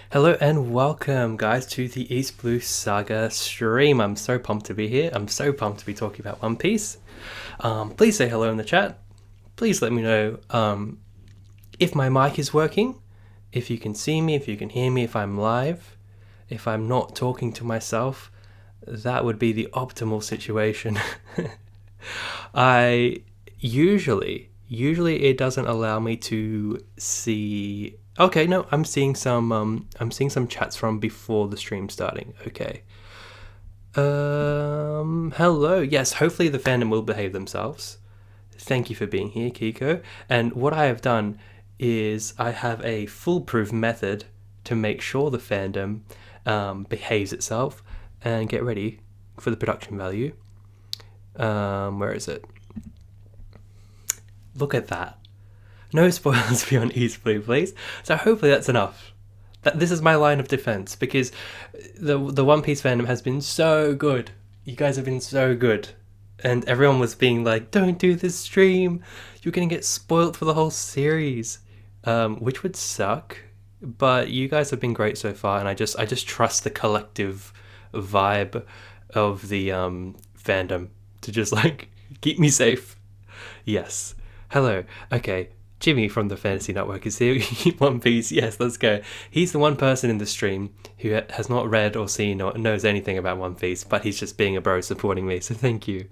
Hello and welcome, guys, to the East Blue Saga stream. I'm so pumped to be here. I'm so pumped to be talking about One Piece. Please say hello in the chat. Please let me know if my mic is working, if you can see me, if you can hear me, if I'm live, if I'm not talking to myself. That would be the optimal situation. I usually it doesn't allow me to see. Okay, no, I'm seeing some chats from before the stream starting. Okay. Hello. Yes, hopefully the fandom will behave themselves. Thank you for being here, Kiko. And what I have done is I have a foolproof method to make sure the fandom behaves itself. And get ready for the production value. Where is it? Look at that. No spoilers beyond East Blue, please. So hopefully that's enough. This is my line of defense because the One Piece fandom has been so good. You guys have been so good, and everyone was being like, "Don't do this stream. You're gonna get spoiled for the whole series," which would suck. But you guys have been great so far, and I just trust the collective vibe of the fandom to just like keep me safe. Yes. Hello. Okay. Jimmy from the Fantasy Network is here. One Piece. Yes, let's go. He's the one person in the stream who has not read or seen or knows anything about One Piece, but he's just being a bro supporting me. So thank you.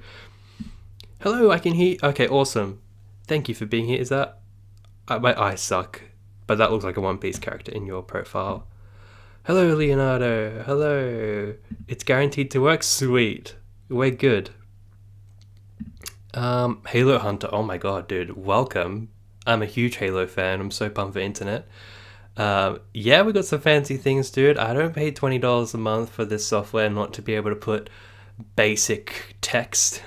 Hello, I can hear. Okay, awesome. Thank you for being here. Is that my eyes suck? But that looks like a One Piece character in your profile. Hello, Leonardo. Hello. It's guaranteed to work. Sweet. We're good. Halo Hunter. Oh my god, dude. Welcome. I'm a huge Halo fan. I'm so pumped for internet. Yeah, we got some fancy things, dude. I don't pay $20 a month for this software not to be able to put basic text.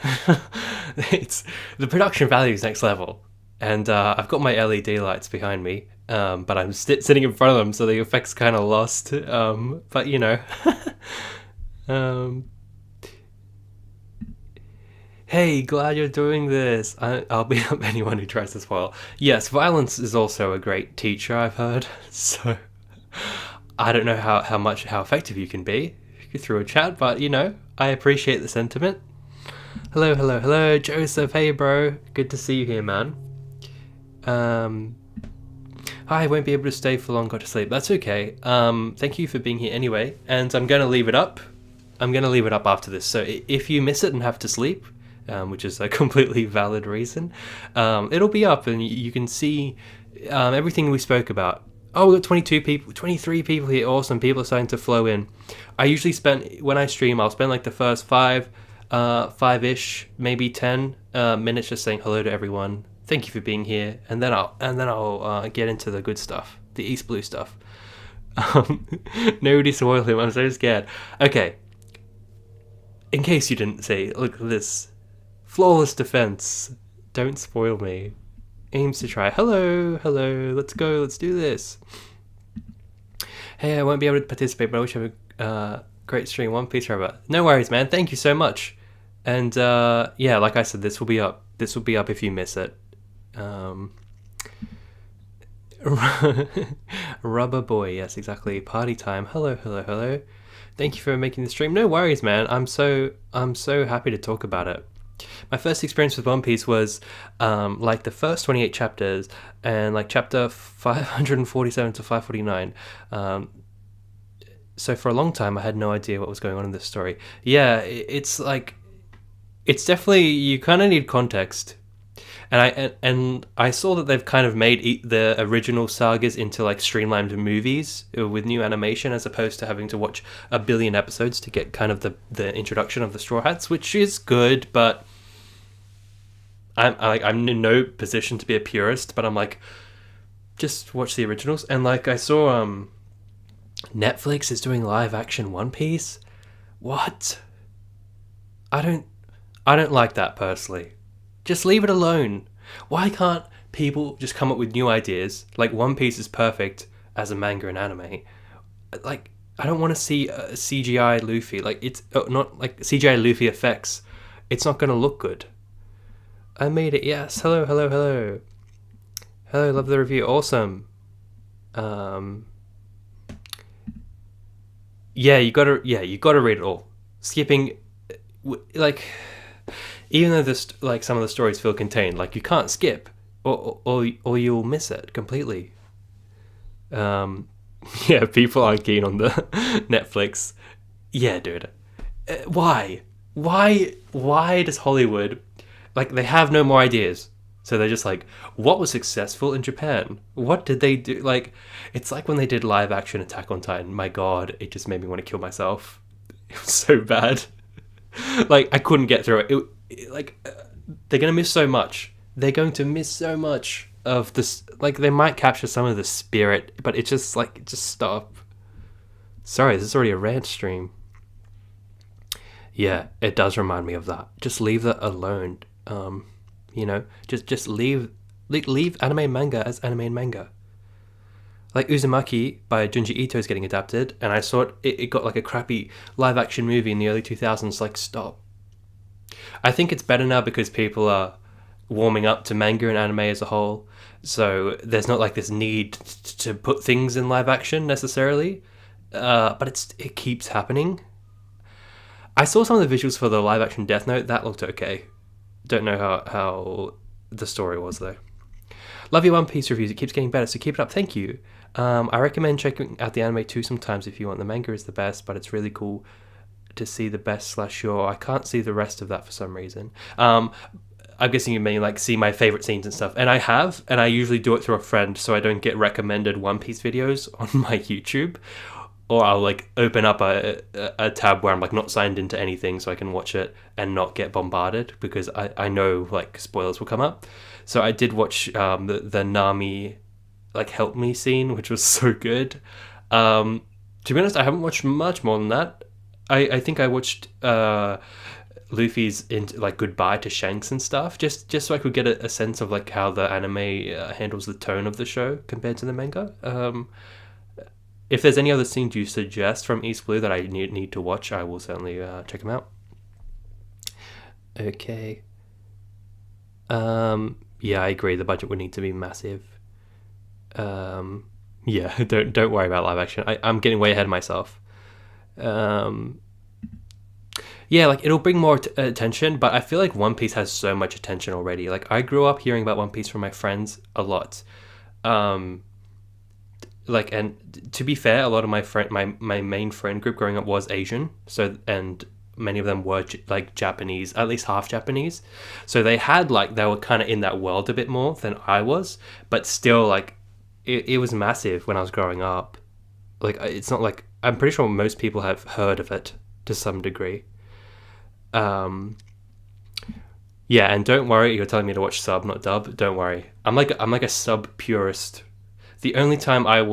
It's the production value is next level, and I've got my LED lights behind me, but I'm sitting in front of them, so the effect's kind of lost. But you know. um, Hey, glad you're doing this. I'll beat up anyone who tries to spoil. Yes, violence is also a great teacher, I've heard. So I don't know how effective you can be through a chat, but you know, I appreciate the sentiment. Hello, hello, hello, Joseph. Hey, bro. Good to see you here, man. Um, I won't be able to stay for long. Got to sleep. That's okay. Thank you for being here anyway, and I'm gonna leave it up. I'm gonna leave it up after this. So if you miss it and have to sleep, which is a completely valid reason, it'll be up and you can see everything we spoke about. Oh, we got 22 people, 23 people here. Awesome. People are starting to flow in. I usually when I stream, I'll spend like the first five-ish, maybe 10 minutes just saying hello to everyone. Thank you for being here. And then I'll get into the good stuff, the East Blue stuff. Nobody spoil him. I'm so scared. Okay. In case you didn't see, look at this. Flawless defense. Don't spoil me. Aims to try. Hello, hello. Let's go. Let's do this. Hey, I won't be able to participate, but I wish you have a great stream. One Piece forever. No worries, man. Thank you so much. And yeah, like I said, this will be up. This will be up if you miss it. Rubber boy. Yes, exactly. Party time. Hello, hello, hello. Thank you for making the stream. No worries, man. I'm so happy to talk about it. My first experience with One Piece was like the first 28 chapters and like chapter 547 to 549. So for a long time, I had no idea what was going on in this story. Yeah, it's like it's definitely you kind of need context. And I saw that they've kind of made the original sagas into like streamlined movies with new animation, as opposed to having to watch a billion episodes to get kind of the introduction of the Straw Hats, which is good. But I'm in no position to be a purist. But I'm like, just watch the originals. And like I saw, Netflix is doing live action One Piece. What? I don't like that personally. Just leave it alone. Why can't people just come up with new ideas? Like One Piece is perfect as a manga and anime. Like I don't want to see a CGI Luffy. Like it's not like CGI Luffy effects. It's not going to look good. I made it. Yes. Hello, hello, hello. Hello, love the review. Awesome. you gotta read it all. Skipping, like, even though this, like, some of the stories feel contained, like, you can't skip, or you'll miss it completely. Yeah, people aren't keen on the Netflix. Yeah, dude. Why? Why does Hollywood, like, they have no more ideas? So they're just like, what was successful in Japan? What did they do? Like, it's like when they did live action Attack on Titan. My God, it just made me want to kill myself. It was so bad. Like, I couldn't get through it. They're gonna miss so much. They're going to miss so much of this. Like, they might capture some of the spirit, but it's just like, just stop. Sorry, this is already a rant stream. Yeah, it does remind me of that. Just leave that alone. Just leave anime and manga as anime and manga. Like Uzumaki by Junji Ito is getting adapted, and I saw it got like a crappy live action movie in the early 2000s. Like, stop. I think it's better now because people are warming up to manga and anime as a whole, so there's not like this need to put things in live action necessarily. But it keeps happening. I saw some of the visuals for the live action Death Note. That looked okay. Don't know how the story was though. Love your One Piece reviews. It keeps getting better, so keep it up. Thank you. I recommend checking out the anime too sometimes if you want. The manga is the best, but it's really cool to see the best / sure. I can't see the rest of that for some reason. I'm guessing you mean like see my favorite scenes and stuff. And I have, and I usually do it through a friend so I don't get recommended One Piece videos on my YouTube. Or I'll like open up a tab where I'm like not signed into anything so I can watch it and not get bombarded because I know like spoilers will come up. So I did watch the Nami like help me scene, which was so good. To be honest, I haven't watched much more than that. I think I watched Luffy's like goodbye to Shanks and stuff, just so I could get a sense of like how the anime handles the tone of the show compared to the manga. If there's any other scenes you suggest from East Blue that I need to watch, I will certainly check them out. Okay. Yeah, I agree. The budget would need to be massive. Yeah, don't worry about live action. I'm getting way ahead of myself. Yeah, like it'll bring more attention, but I feel like One Piece has so much attention already. Like I grew up hearing about One Piece from my friends a lot. Like, and to be fair, a lot of my main friend group growing up was Asian, so, and many of them were like Japanese, at least half Japanese, so they were kind of in that world a bit more than I was, but still like it was massive when I was growing up. Like, it's not like, I'm pretty sure most people have heard of it to some degree. Yeah, and don't worry, you're telling me to watch sub, not dub. Don't worry, I'm like a sub purist. The only time I've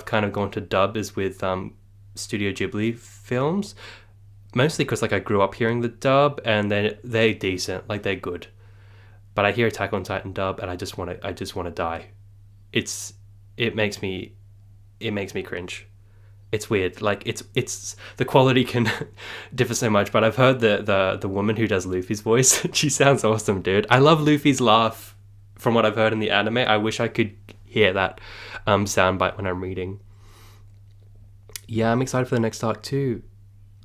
kind of gone to dub is with Studio Ghibli films, mostly because like I grew up hearing the dub and then they're decent, like they're good. But I hear Attack on Titan dub and I just want to die. It makes me cringe. It's weird. Like it's the quality can differ so much. But I've heard the woman who does Luffy's voice. She sounds awesome, dude. I love Luffy's laugh. From what I've heard in the anime, I wish I could hear that soundbite when I'm reading. Yeah, I'm excited for the next arc too.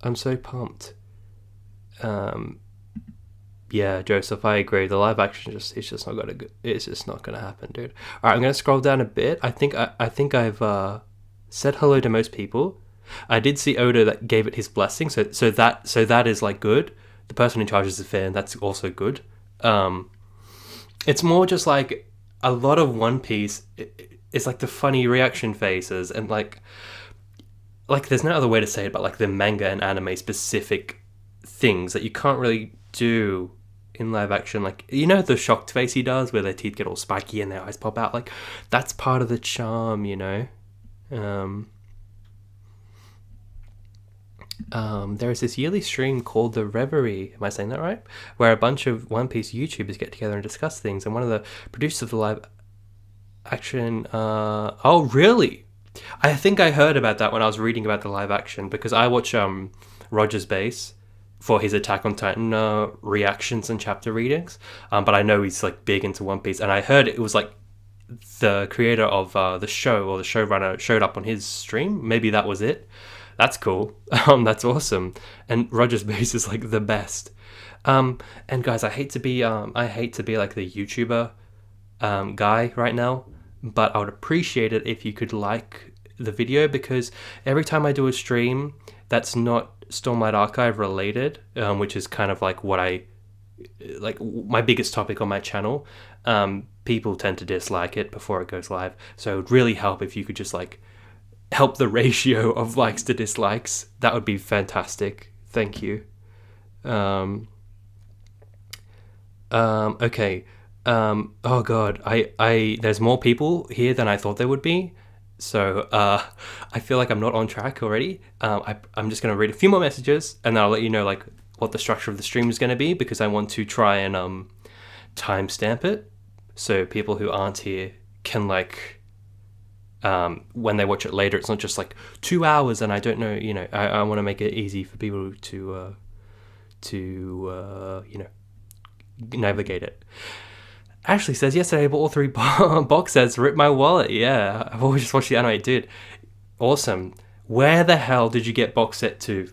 I'm so pumped. Yeah, Joseph, I agree. The live action it's just not gonna happen, dude. All right, I'm gonna scroll down a bit. I think I've said hello to most people. I did see Oda that gave it his blessing, so that is like good. The person in charge is a fan. That's also good. It's more just like a lot of One Piece. It's like the funny reaction faces and like there's no other way to say it, but like the manga and anime specific things that you can't really do in live action. Like, you know, the shocked face he does where their teeth get all spiky and their eyes pop out. Like, that's part of the charm, you know. There is this yearly stream called The Reverie, am I saying that right? Where a bunch of One Piece YouTubers get together and discuss things, and one of the producers of the live action, oh really? I think I heard about that when I was reading about the live action, because I watch Roger's Base for his Attack on Titan reactions and chapter readings, but I know he's like big into One Piece, and I heard it was like the creator of the show, or the showrunner, showed up on his stream. Maybe that was it. That's cool. That's awesome. And Roger's base is like the best. And guys, I hate to be like the YouTuber guy right now, but I would appreciate it if you could like the video, because every time I do a stream that's not Stormlight Archive related, which is kind of like what I like my biggest topic on my channel, people tend to dislike it before it goes live. So it would really help if you could just like help the ratio of likes to dislikes. That would be fantastic. Thank you. Okay. Oh god, I there's more people here than I thought there would be. So I feel like I'm not on track already. I'm just gonna read a few more messages, and then I'll let you know like what the structure of the stream is gonna be, because I want to try and timestamp it, so people who aren't here can like when they watch it later, it's not just like 2 hours and I don't know. You know, I want to make it easy for people to you know, navigate it. Ashley says, yesterday I bought all 3 box sets, ripped my wallet. Yeah, I've always just watched the anime. Dude, awesome. Where the hell did you get box set 2?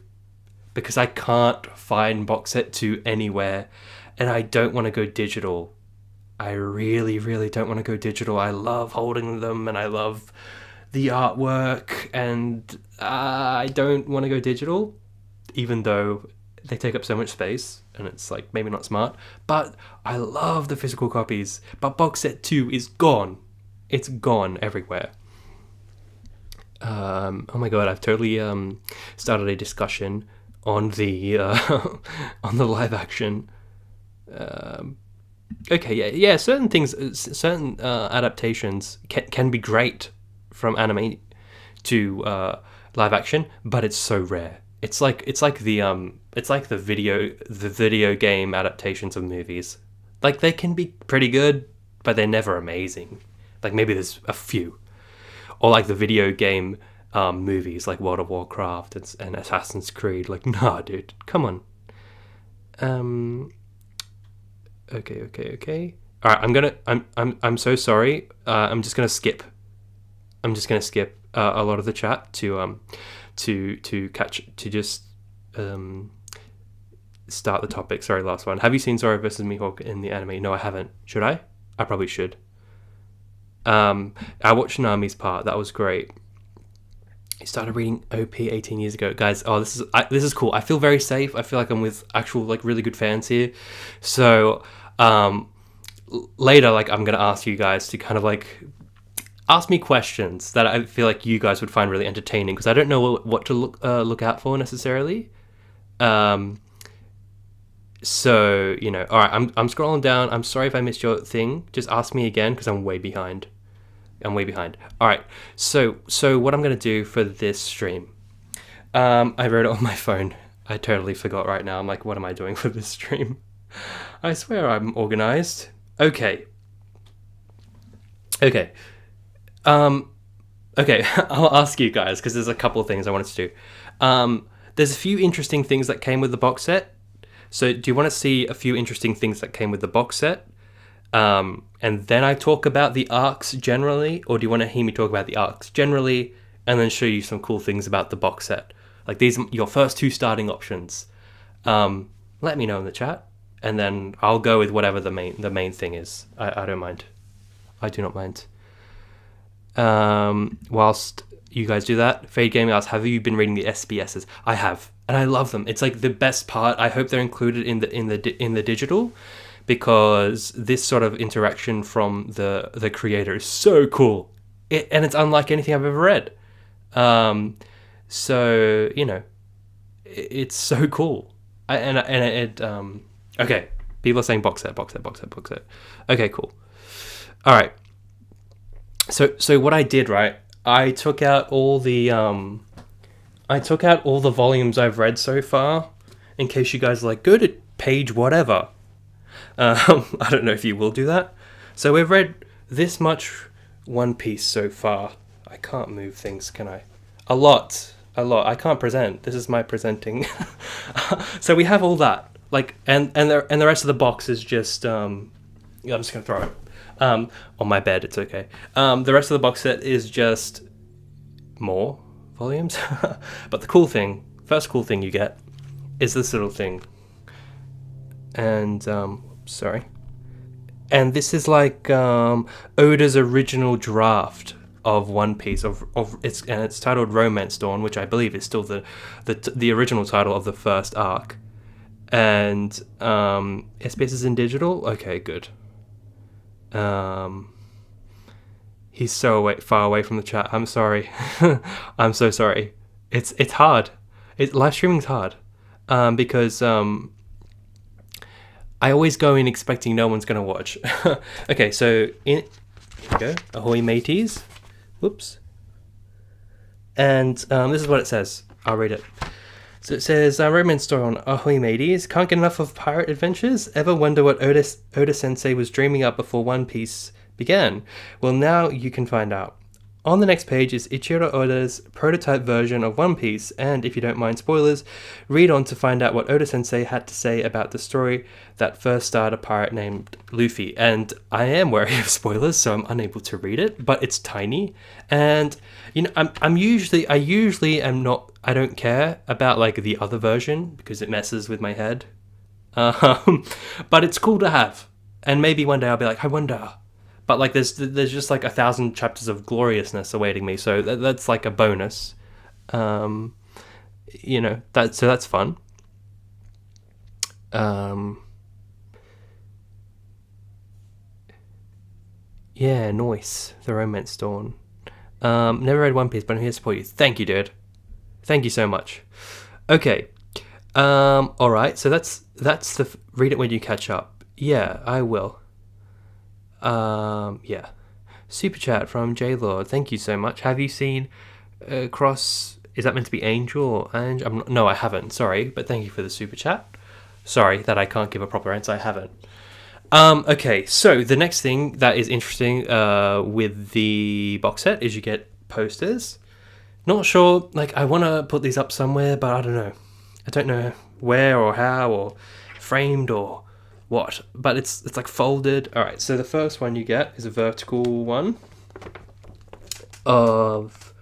Because I can't find box set 2 anywhere, and I don't want to go digital. I really, really don't want to go digital. I love holding them, and I love the artwork, and I don't want to go digital, even though they take up so much space, and it's like maybe not smart, but I love the physical copies. But box set 2 is gone. It's gone everywhere. Oh my god, I've totally started a discussion on the on the live action. Okay, yeah, certain things, certain adaptations can be great from anime to live action, but it's so rare. It's like the video game adaptations of movies. Like, they can be pretty good, but they're never amazing. Like, maybe there's a few. Or like the video game movies, like World of Warcraft and Assassin's Creed. Like, nah, dude, come on. Okay. All right, I'm so sorry. I'm just gonna skip a lot of the chat to just start the topic. Sorry, last one. Have you seen Zoro versus Mihook in the anime? No, I haven't. Should I? I probably should. I watched Nami's part. That was great. He started reading OP 18 years ago. Guys, this is cool. I feel very safe. I feel like I'm with actual, like, really good fans here. So, later, like, I'm going to ask you guys to kind of, like, ask me questions that I feel like you guys would find really entertaining, because I don't know what to look out for necessarily. So, you know, all right, I'm scrolling down. I'm sorry if I missed your thing. Just ask me again, because I'm way behind. All right, so what I'm going to do for this stream, I wrote it on my phone. I totally forgot right now. I'm like, what am I doing for this stream? I swear I'm organized. Okay. Okay, I'll ask you guys, because there's a couple of things I wanted to do. There's a few interesting things that came with the box set. So do you want to see a few interesting things that came with the box set? And then I talk about the arcs generally, or do you want to hear me talk about the arcs generally and then show you some cool things about the box set? Like, these are your first 2 starting options. Let me know in the chat, and then I'll go with whatever the main thing is. I don't mind. I do not mind. Whilst you guys do that, Fade Gaming asks, have you been reading the SBSs? I have, and I love them. It's like the best part. I hope they're included in the digital, because this sort of interaction from the creator is so cool. And it's unlike anything I've ever read. So, you know, it's so cool. Okay, people are saying box set. Okay, cool. All right. So what I did, right? I took out all the volumes I've read so far, in case you guys are like, go to page whatever. I don't know if you will do that. So we've read this much One Piece so far. I can't move things, can I? A lot. I can't present. This is my presenting. So we have all that. Like, and the rest of the box is just I'm just gonna throw it. On my bed, it's okay. The rest of the box set is just more volumes. But the first cool thing you get is this little thing. And, sorry. And this is like Oda's original draft of One Piece it's titled Romance Dawn, which I believe is still the original title of the first arc. And SBS is in digital. Okay, good. He's so far away from the chat. I'm sorry. I'm so sorry. It's hard. Live streaming's hard. Because I always go in expecting no one's gonna watch. Okay, so here we go. Ahoy mateys. Whoops. And this is what it says. I'll read it. So it says, Romance Dawn, ahoy mateys. Can't get enough of pirate adventures? Ever wonder what Oda Sensei was dreaming up before One Piece began? Well, now you can find out. On the next page is Ichiro Oda's prototype version of One Piece, and if you don't mind spoilers, read on to find out what Oda Sensei had to say about the story that first starred a pirate named Luffy. And I am wary of spoilers, so I'm unable to read it, but it's tiny. And you know, I usually am not. I don't care about like the other version because it messes with my head. But it's cool to have, and maybe one day I'll be like, I wonder. But like, there's just like 1,000 chapters of gloriousness awaiting me, so that's like a bonus. You know, that's fun. Yeah, nice. The Romance Dawn. Never read One Piece, but I'm here to support you. Thank you, dude. Thank you so much. Okay. All right. So that's read it when you catch up. Yeah, I will. Yeah. Super chat from J Lord. Thank you so much. Have you seen Cross? Is that meant to be Angel or Angel? No, I haven't. Sorry, but thank you for the super chat. Sorry that I can't give a proper answer. I haven't. Okay, so the next thing that is interesting with the box set is you get posters. Not sure, like I want to put these up somewhere, but I don't know. I don't know where or how or framed or what, but it's like folded. All right, so the first one you get is a vertical one of,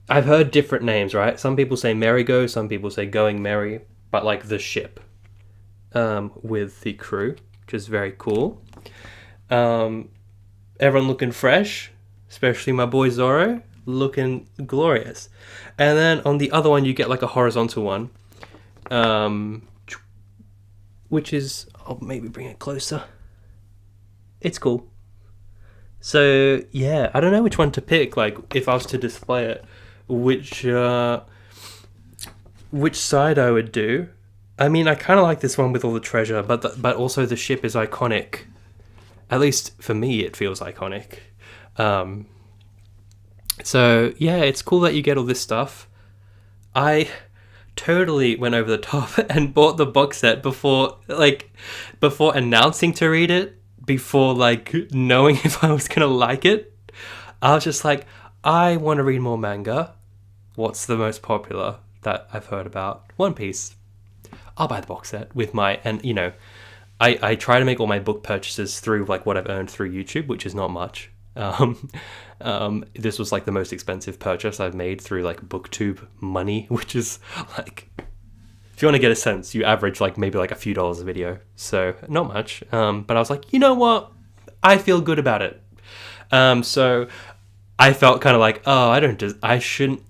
I've heard different names, right? Some people say Merry-Go, some people say Going Merry, but like the ship with the crew, which is very cool. Everyone looking fresh, especially my boy Zoro, looking glorious. And then on the other one, you get like a horizontal one, which is, I'll maybe bring it closer. It's cool. So yeah, I don't know which one to pick. Like if I was to display it, which side I would do. I mean, I kind of like this one with all the treasure, but also the ship is iconic. At least for me, it feels iconic. So yeah, it's cool that you get all this stuff. I totally went over the top and bought the box set before announcing to read it, before like knowing if I was gonna like it. I was just like, I want to read more manga. What's the most popular that I've heard about? One Piece. I'll buy the box set with my, and you know, I try to make all my book purchases through like what I've earned through YouTube, which is not much. This was like the most expensive purchase I've made through like BookTube money, which is like, if you want to get a sense, you average like maybe like a few dollars a video, so not much. But I was like, you know what, I feel good about it. So I felt kind of like, oh, I shouldn't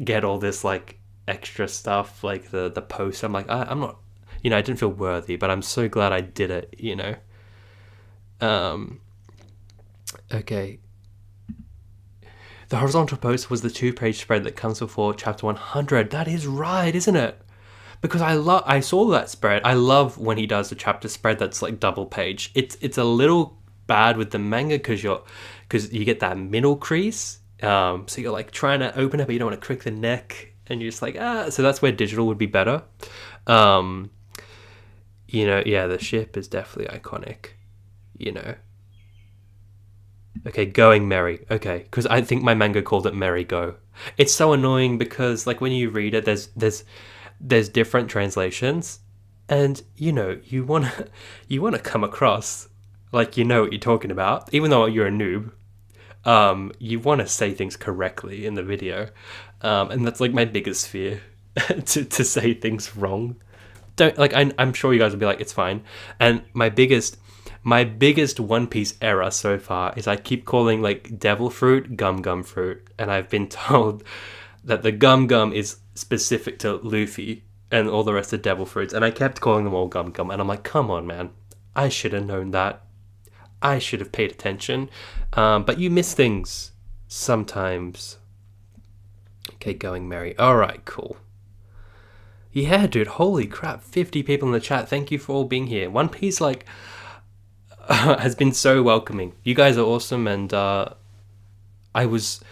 get all this like extra stuff, like the post. I'm like, I'm not, you know, I didn't feel worthy, but I'm so glad I did it, you know. Okay. The horizontal post was the 2-page spread that comes before chapter 100. That is right, isn't it? Because I saw that spread. I love when he does the chapter spread that's like double page. It's a little bad with the manga because you get that middle crease. So you're like trying to open it, but you don't want to crick the neck, and you're just like, so that's where digital would be better. You know, yeah, the ship is definitely iconic, you know. Okay, Going Merry. Okay, because I think my manga called it Merry-Go. It's so annoying because like when you read it, there's different translations, and you know, you wanna come across Like, you know what you're talking about. Even though you're a noob, you want to say things correctly in the video. And that's like my biggest fear, to say things wrong. Don't like I'm sure you guys will be like, it's fine. And my biggest One Piece error so far is I keep calling like devil fruit gum fruit, and I've been told that the gum is specific to Luffy and all the rest of devil fruits, and I kept calling them all gum, and I'm like, come on, man, I should have known that. I should have paid attention. But you miss things sometimes. Okay, going Mary. All right, cool. Yeah, dude, holy crap, 50 people in the chat. Thank you for all being here. One Piece, like, has been so welcoming. You guys are awesome, and I was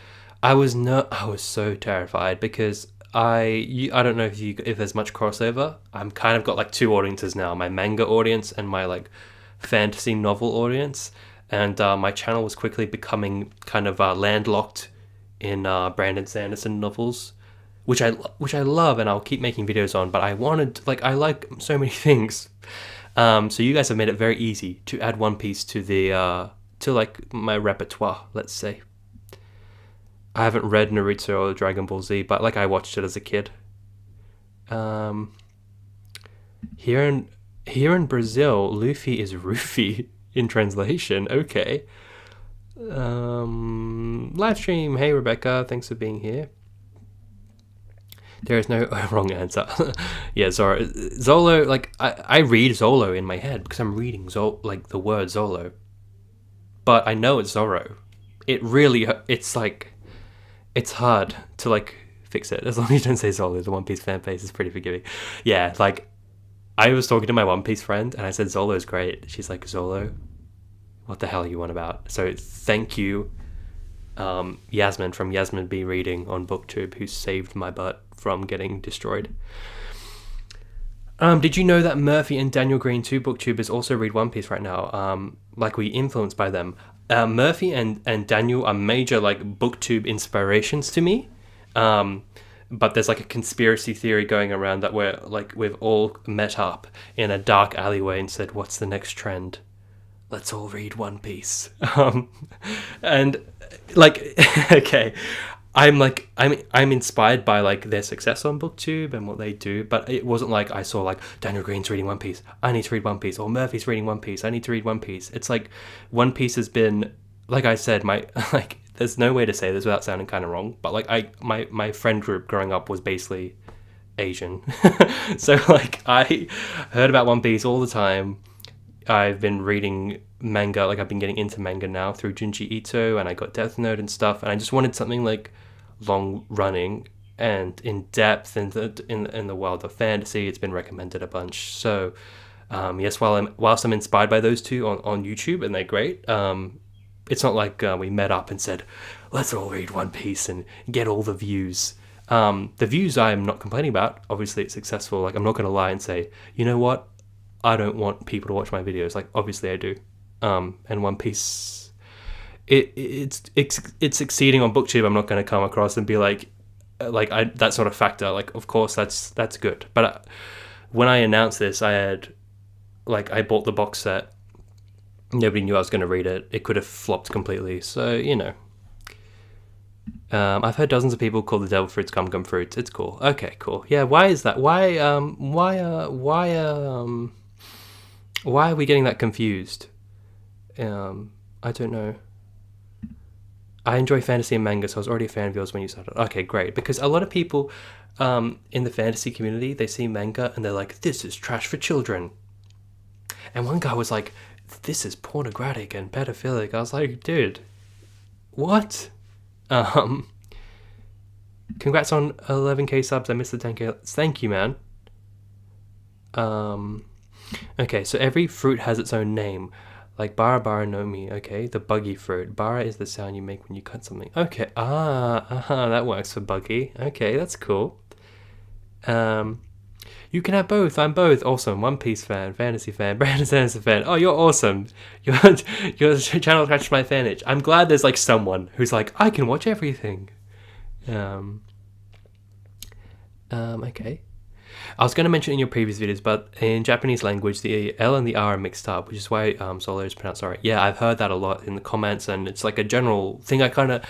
so terrified because I don't know if there's much crossover. I'm kind of got like two audiences now, my manga audience and my like fantasy novel audience, and my channel was quickly becoming kind of landlocked in Brandon Sanderson novels, which I love, and I'll keep making videos on, but I like so many things. So you guys have made it very easy to add One Piece to the to like my repertoire, let's say. I haven't read Naruto or Dragon Ball Z, but like I watched it as a kid. Here in Brazil, Luffy is Rufy in translation. Okay. Live stream. Hey Rebecca, thanks for being here. There is no wrong answer. Yeah, Zolo, like, I read Zolo in my head because I'm reading the word Zolo. But I know it's Zoro. It's like, it's hard to, like, fix it. As long as you don't say Zolo, the One Piece fan base is pretty forgiving. Yeah, like, I was talking to my One Piece friend and I said, Zolo's great. She's like, Zolo? What the hell are you on about? So thank you, Yasmin from Yasmin B Reading on BookTube, who saved my butt from getting destroyed. Did you know that Murphy and Daniel Green, two booktubers, also read One Piece right now? Like, we influenced by them. Murphy and Daniel are major like booktube inspirations to me. But there's like a conspiracy theory going around that we've all met up in a dark alleyway and said, what's the next trend? Let's all read One Piece. And like, okay, I'm inspired by like their success on BookTube and what they do, but it wasn't like I saw like Daniel Green's reading One Piece, I need to read One Piece, or Murphy's reading One Piece, I need to read One Piece. It's like One Piece has been, like I said, my like, there's no way to say this without sounding kind of wrong, but like my friend group growing up was basically Asian. So like I heard about One Piece all the time. I've been reading manga, like I've been getting into manga now through Junji Ito, and I got Death Note and stuff, and I just wanted something like long running and in depth in the world of fantasy. It's been recommended a bunch. So yes, whilst I'm inspired by those two on YouTube and they're great, it's not like we met up and said, let's all read One Piece and get all the views. The views I'm not complaining about. Obviously it's successful. Like, I'm not going to lie and say, you know what, I don't want people to watch my videos. Like, obviously I do. And One Piece, it's succeeding on BookTube. I'm not going to come across and be like that's not a factor. Like, of course that's good. But when I announced this, I bought the box set. Nobody knew I was going to read it. It could have flopped completely. So, you know. I've heard dozens of people call the devil fruits gum fruits. It's cool. Okay, cool. Yeah, why is that? Why are we getting that confused? I don't know. I enjoy fantasy and manga, so I was already a fan of yours when you started. Okay, great. Because a lot of people in the fantasy community, they see manga and they're like, this is trash for children. And one guy was like, this is pornographic and pedophilic. I was like, dude, what? Congrats on 11k subs. I missed the 10k. Thank you, man. Okay, so every fruit has its own name. Like bara no mi, okay? The buggy fruit. Bara is the sound you make when you cut something. Okay, that works for buggy. Okay, that's cool. You can have both. I'm both. Awesome. One Piece fan, fantasy fan, Brandon Sanderson fan. Oh, you're awesome. Your channel catches my fan itch. I'm glad there's like someone who's like, I can watch everything. Okay. I was going to mention in your previous videos, but in Japanese language, the L and the R are mixed up, which is why Solo is pronounced sorry. Yeah, I've heard that a lot in the comments, and it's like a general thing. I kind of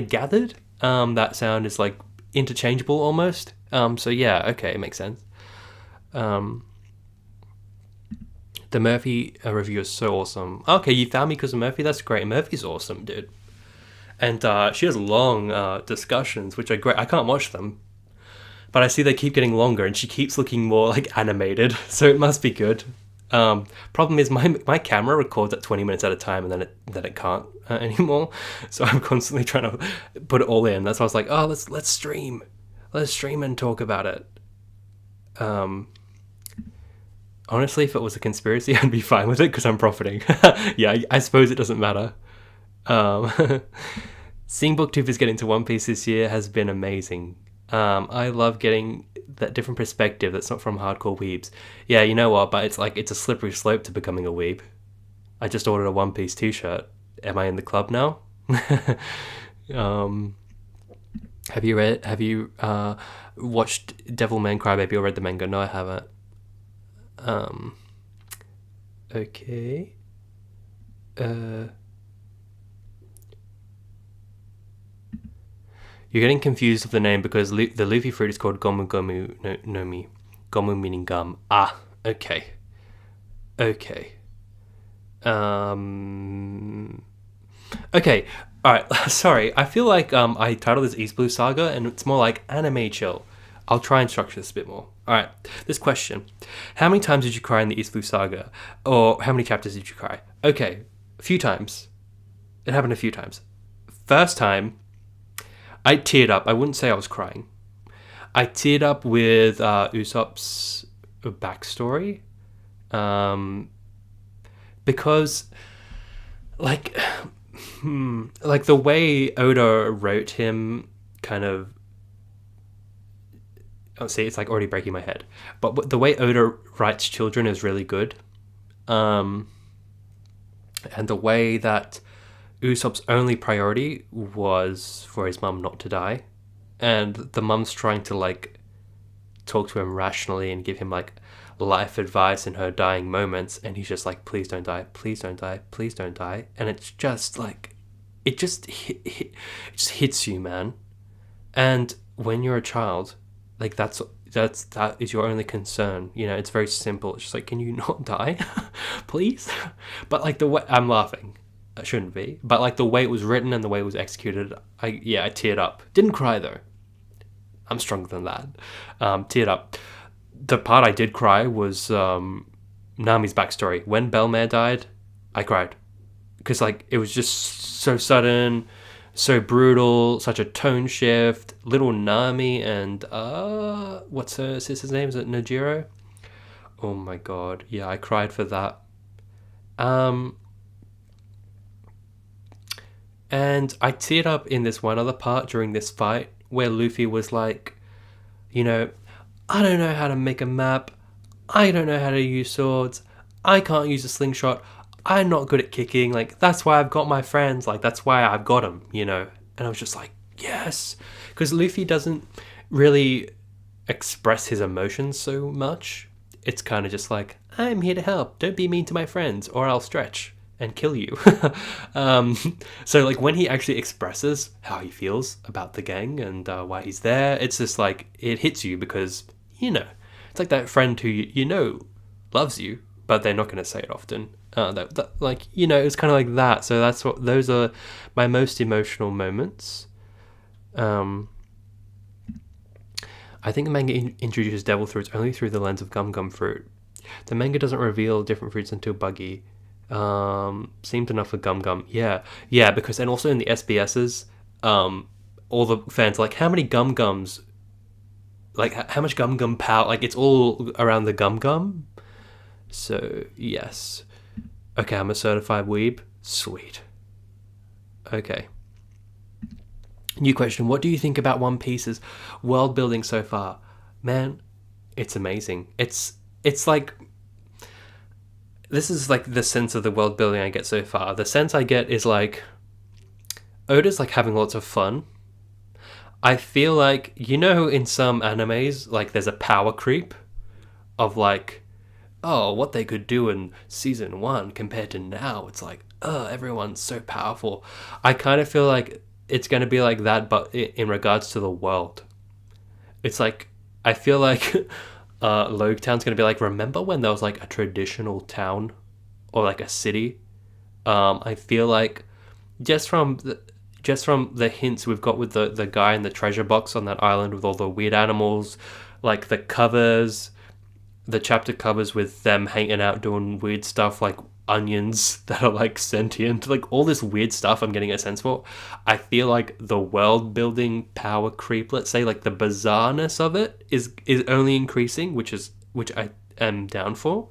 gathered that sound is like interchangeable almost. So yeah, okay, it makes sense. The Murphy review is so awesome. Okay, you found me because of Murphy. That's great. Murphy's awesome, dude. And she has long discussions, which are great. I can't watch them, but I see they keep getting longer, and she keeps looking more like animated, so it must be good. Problem is my camera records at 20 minutes at a time, and then it can't anymore. So I'm constantly trying to put it all in. That's why I was like, oh, let's stream and talk about it. Honestly, if it was a conspiracy, I'd be fine with it because I'm profiting. Yeah, I suppose it doesn't matter. Seeing BookTubers get into One Piece this year has been amazing. I love getting that different perspective that's not from hardcore weebs. Yeah, you know what, but it's a slippery slope to becoming a weeb. I just ordered a One Piece t-shirt. Am I in the club now? Have you watched Devilman Crybaby or read the manga? No, I haven't. Okay. You're getting confused with the name because the Luffy fruit is called Gomu Gomu no Mi. Gomu meaning gum. Ah, okay. Okay. Okay, alright, sorry. I feel like I titled this East Blue Saga and it's more like anime chill. I'll try and structure this a bit more. Alright, this question. How many times did you cry in the East Blue Saga? Or how many chapters did you cry? Okay, a few times. It happened a few times. First time, I teared up. I wouldn't say I was crying. I teared up with Usopp's backstory. Because, like the way Oda wrote him kind of... Oh, see, it's like already breaking my head. But the way Oda writes children is really good. And the way that Usopp's only priority was for his mum not to die. And the mum's trying to, like, talk to him rationally and give him, like, life advice in her dying moments. And he's just like, please don't die, please don't die, please don't die. And it's just, like, it just hits you, man. And when you're a child... Like, that is your only concern. You know, it's very simple. It's just like, can you not die? Please? But, like, the way... I'm laughing. I shouldn't be. But, like, the way it was written and the way it was executed, I teared up. Didn't cry, though. I'm stronger than that. Teared up. The part I did cry was Nami's backstory. When Belmare died, I cried. Because, like, it was just so sudden... So brutal, such a tone shift. Little Nami and what's her sister's name? Is it Najiro? Oh my god, yeah, I cried for that. And I teared up in this one other part during this fight where Luffy was like, you know, I don't know how to make a map. I don't know how to use swords. I can't use a slingshot. I'm not good at kicking, like, that's why I've got my friends, like, that's why I've got them, you know? And I was just like, yes! Because Luffy doesn't really express his emotions so much. It's kind of just like, I'm here to help, don't be mean to my friends, or I'll stretch and kill you. So, like, when he actually expresses how he feels about the gang and why he's there, it's just like, it hits you because, you know, it's like that friend who, you know, loves you, but they're not going to say it often. Like, you know, it's kind of like that. So those are my most emotional moments. I think the manga introduces devil fruits only through the lens of Gum Gum fruit. The manga doesn't reveal different fruits until Buggy. Seemed enough for Gum Gum. Yeah, because, and also in the SBSs, all the fans are like, how many Gum Gums? Like, how much Gum Gum power? Like, it's all around the Gum Gum. So, yes. Okay, I'm a certified weeb. Sweet. Okay. New question. What do you think about One Piece's world building so far? Man, it's amazing. It's like... This is like the sense of the world building I get so far. The sense I get is like... Oda's like having lots of fun. I feel like, in some animes, like there's a power creep of like, oh, what they could do in season one compared to now. It's like, oh, everyone's so powerful. I kind of feel like it's going to be like that, but in regards to the world. It's like, I feel like Town's going to be like, remember when there was like a traditional town or like a city? I feel like just from the hints we've got with the guy in the treasure box on that island with all the weird animals, like the chapter covers with them hanging out doing weird stuff like onions that are like sentient, like all this weird stuff I'm getting a sense for. I feel like the world building power creep, let's say, like the bizarreness of it is only increasing, which I am down for.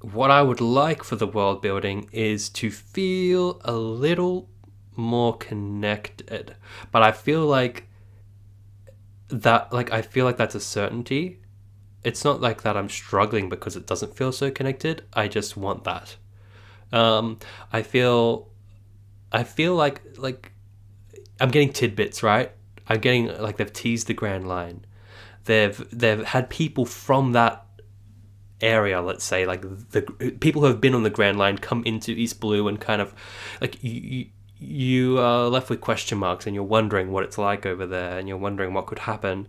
What I would like for the world building is to feel a little more connected, but I feel like that's a certainty. It's not like that I'm struggling because it doesn't feel so connected. I just want that. I feel like I'm getting tidbits, right? I'm getting like they've teased the Grand Line. They've had people from that area, let's say, like the people who have been on the Grand Line come into East Blue and kind of like you are left with question marks and you're wondering what it's like over there and you're wondering what could happen.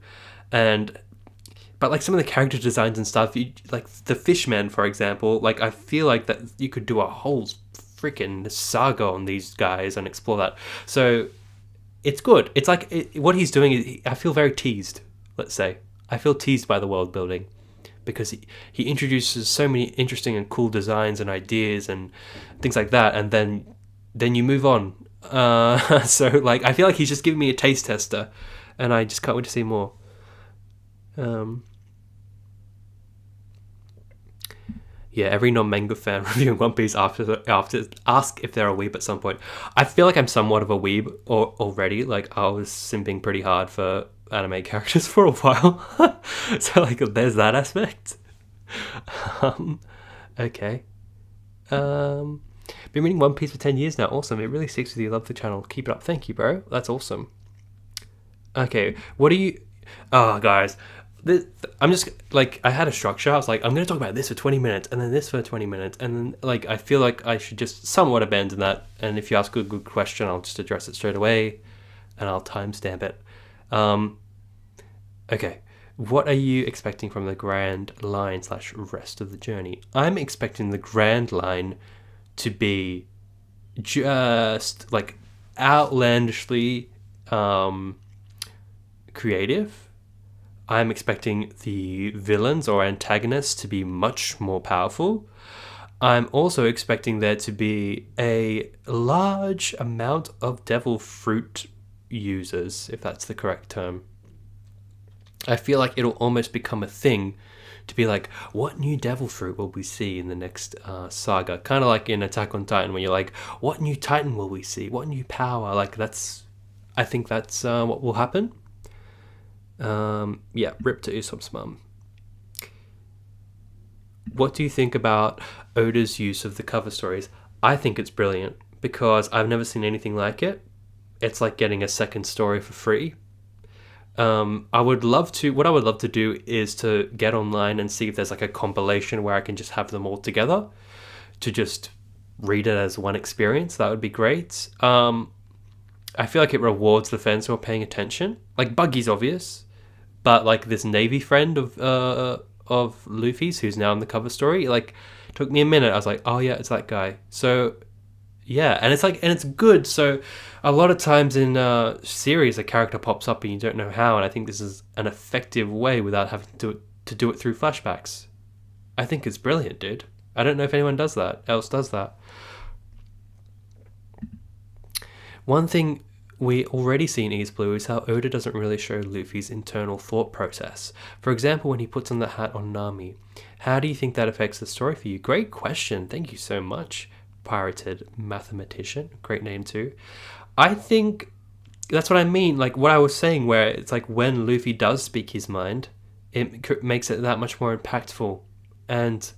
But like some of the character designs and stuff, like the fishmen, for example, like I feel like that you could do a whole freaking saga on these guys and explore that. So it's good. It's like what he's doing is, I feel very teased, let's say. I feel teased by the world building because he introduces so many interesting and cool designs and ideas and things like that, and then you move on. So like I feel like he's just giving me a taste tester, and I just can't wait to see more. Yeah, every non-manga fan reviewing One Piece after ask if they're a weeb at some point. I feel like I'm somewhat of a weeb already. Like I was simping pretty hard for anime characters for a while, so like there's that aspect. Okay. Been reading One Piece for 10 years now. Awesome. It really sticks with you. Love the channel. Keep it up. Thank you, bro. That's awesome. Okay. What do you... Oh, guys. I'm just... Like, I had a structure. I was like, I'm going to talk about this for 20 minutes and then this for 20 minutes. And then, like, I feel like I should just somewhat abandon that. And if you ask a good question, I'll just address it straight away. And I'll timestamp it. Okay. What are you expecting from the Grand Line / rest of the journey? I'm expecting the Grand Line to be just like outlandishly creative. I'm expecting the villains or antagonists to be much more powerful. I'm also expecting there to be a large amount of devil fruit users, if that's the correct term. I feel like it'll almost become a thing to be like, what new devil fruit will we see in the next saga? Kind of like in Attack on Titan, where you're like, what new Titan will we see? What new power? Like I think that's what will happen. Yeah, rip to Usopp's mum. What do you think about Oda's use of the cover stories? I think it's brilliant because I've never seen anything like it. It's like getting a second story for free. What I would love to do is to get online and see if there's like a compilation where I can just have them all together to just read it as one experience. That would be great. I feel like it rewards the fans who are paying attention. Like Buggy's obvious, but like this Navy friend of Luffy's who's now in the cover story, like took me a minute. I was like, oh yeah, it's that guy. So yeah, and it's good. So a lot of times in series, a character pops up and you don't know how, and I think this is an effective way without having to do it through flashbacks. I think it's brilliant, dude. I don't know if anyone does that. One thing we already see in East Blue is how Oda doesn't really show Luffy's internal thought process. For example, when he puts on the hat on Nami. How do you think that affects the story for you? Great question. Thank you so much. Pirated mathematician. Great name too. I think that's what I mean. Like what I was saying, where it's like when Luffy does speak his mind, it makes it that much more impactful. And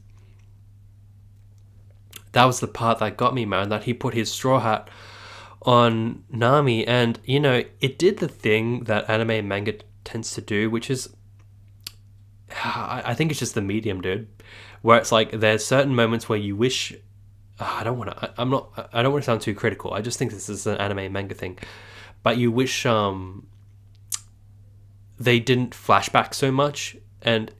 that was the part that got me, man, that he put his straw hat on Nami, and you know, it did the thing that anime and manga tends to do, which is, I think it's just the medium, dude, where it's like there's certain moments where you wish. I don't want to. I'm not. I don't want to sound too critical. I just think this is an anime and manga thing, but you wish they didn't flashback so much, and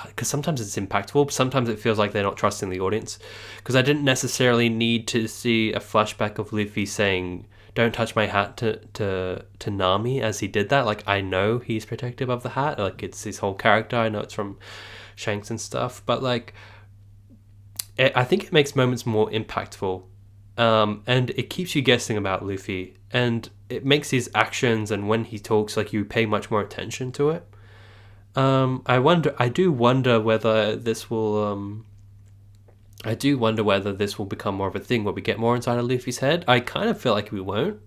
because sometimes it's impactful, but sometimes it feels like they're not trusting the audience. Because I didn't necessarily need to see a flashback of Luffy saying "Don't touch my hat" to Nami as he did that. Like, I know he's protective of the hat. Like, it's his whole character. I know it's from Shanks and stuff, but like, I think it makes moments more impactful, and it keeps you guessing about Luffy, and it makes his actions and when he talks, like, you pay much more attention to it. I do wonder whether this will, I do wonder whether this will become more of a thing where we get more inside of Luffy's head. I kind of feel like we won't.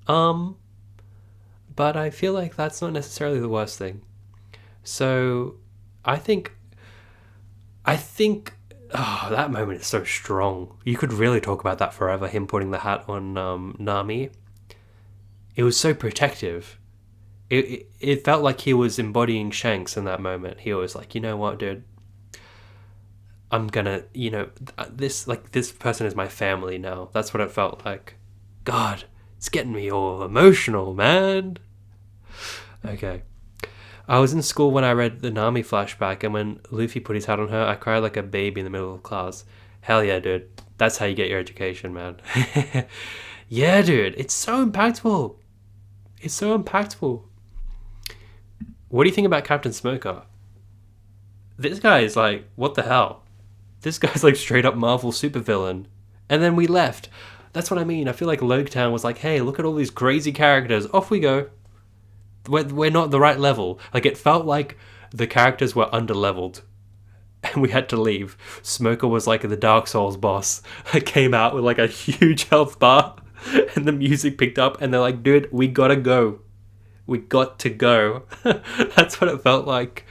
But I feel like that's not necessarily the worst thing. So, I think, oh, that moment is so strong. You could really talk about that forever, him putting the hat on, Nami. It was so protective. It felt like he was embodying Shanks in that moment. He was like, you know what, dude? I'm gonna, this person is my family now. That's what it felt like. God, it's getting me all emotional, man. Okay. I was in school when I read the Nami flashback, and when Luffy put his hat on her, I cried like a baby in the middle of class. Hell yeah, dude. That's how you get your education, man. Yeah, dude. It's so impactful. It's so impactful. What do you think about Captain Smoker? This guy is like, what the hell? This guy's like straight up Marvel supervillain. And then we left. That's what I mean. I feel like Logetown was like, hey, look at all these crazy characters. Off we go. We're not the right level. Like, it felt like the characters were under-leveled. And we had to leave. Smoker was like the Dark Souls boss. That came out with like a huge health bar. And the music picked up. And they're like, dude, we gotta go. We got to go. That's what it felt like.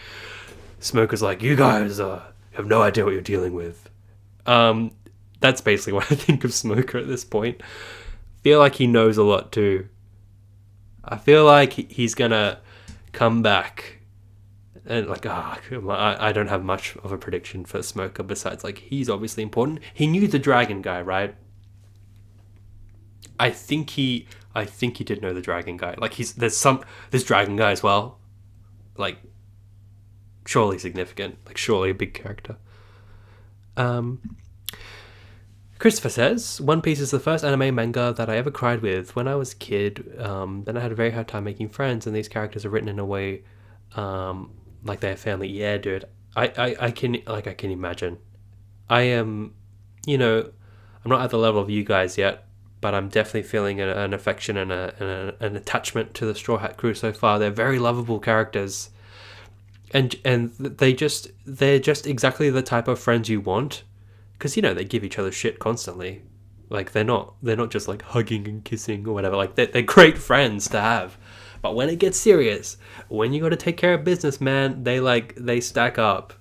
Smoker's like, you guys have no idea what you're dealing with. That's basically what I think of Smoker at this point. Feel like he knows a lot too. I feel like he's gonna come back. And like, I don't have much of a prediction for Smoker besides like, he's obviously important. He knew the dragon guy, right? I think he did know the dragon guy. Like, this dragon guy as well. Like, surely significant. Like, surely a big character. Christopher says, One Piece is the first anime manga that I ever cried with. When I was a kid, then I had a very hard time making friends, and these characters are written in a way like they're family. Yeah, dude. I can imagine. I am, I'm not at the level of you guys yet, but I'm definitely feeling an affection and an attachment to the Straw Hat crew so far. They're very lovable characters, and they're just exactly the type of friends you want, because they give each other shit constantly. Like, they're not just like hugging and kissing or whatever. Like, they're great friends to have, but when it gets serious, when you got to take care of business, man, they stack up.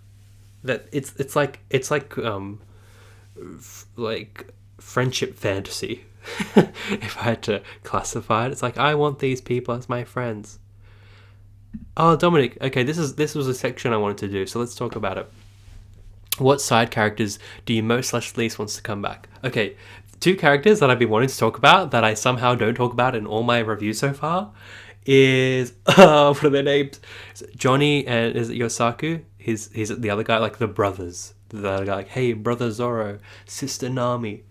That it's like friendship fantasy. If I had to classify it, it's like, I want these people as my friends. Oh, Dominic, okay, this was a section I wanted to do, so let's talk about it. What side characters do you most / least wants to come back? Okay, 2 characters that I've been wanting to talk about that I somehow don't talk about in all my reviews so far is what are their names? Johnny and is it Yosaku? He's the other guy, like the brothers. The other guy, like, hey, brother Zoro, sister Nami.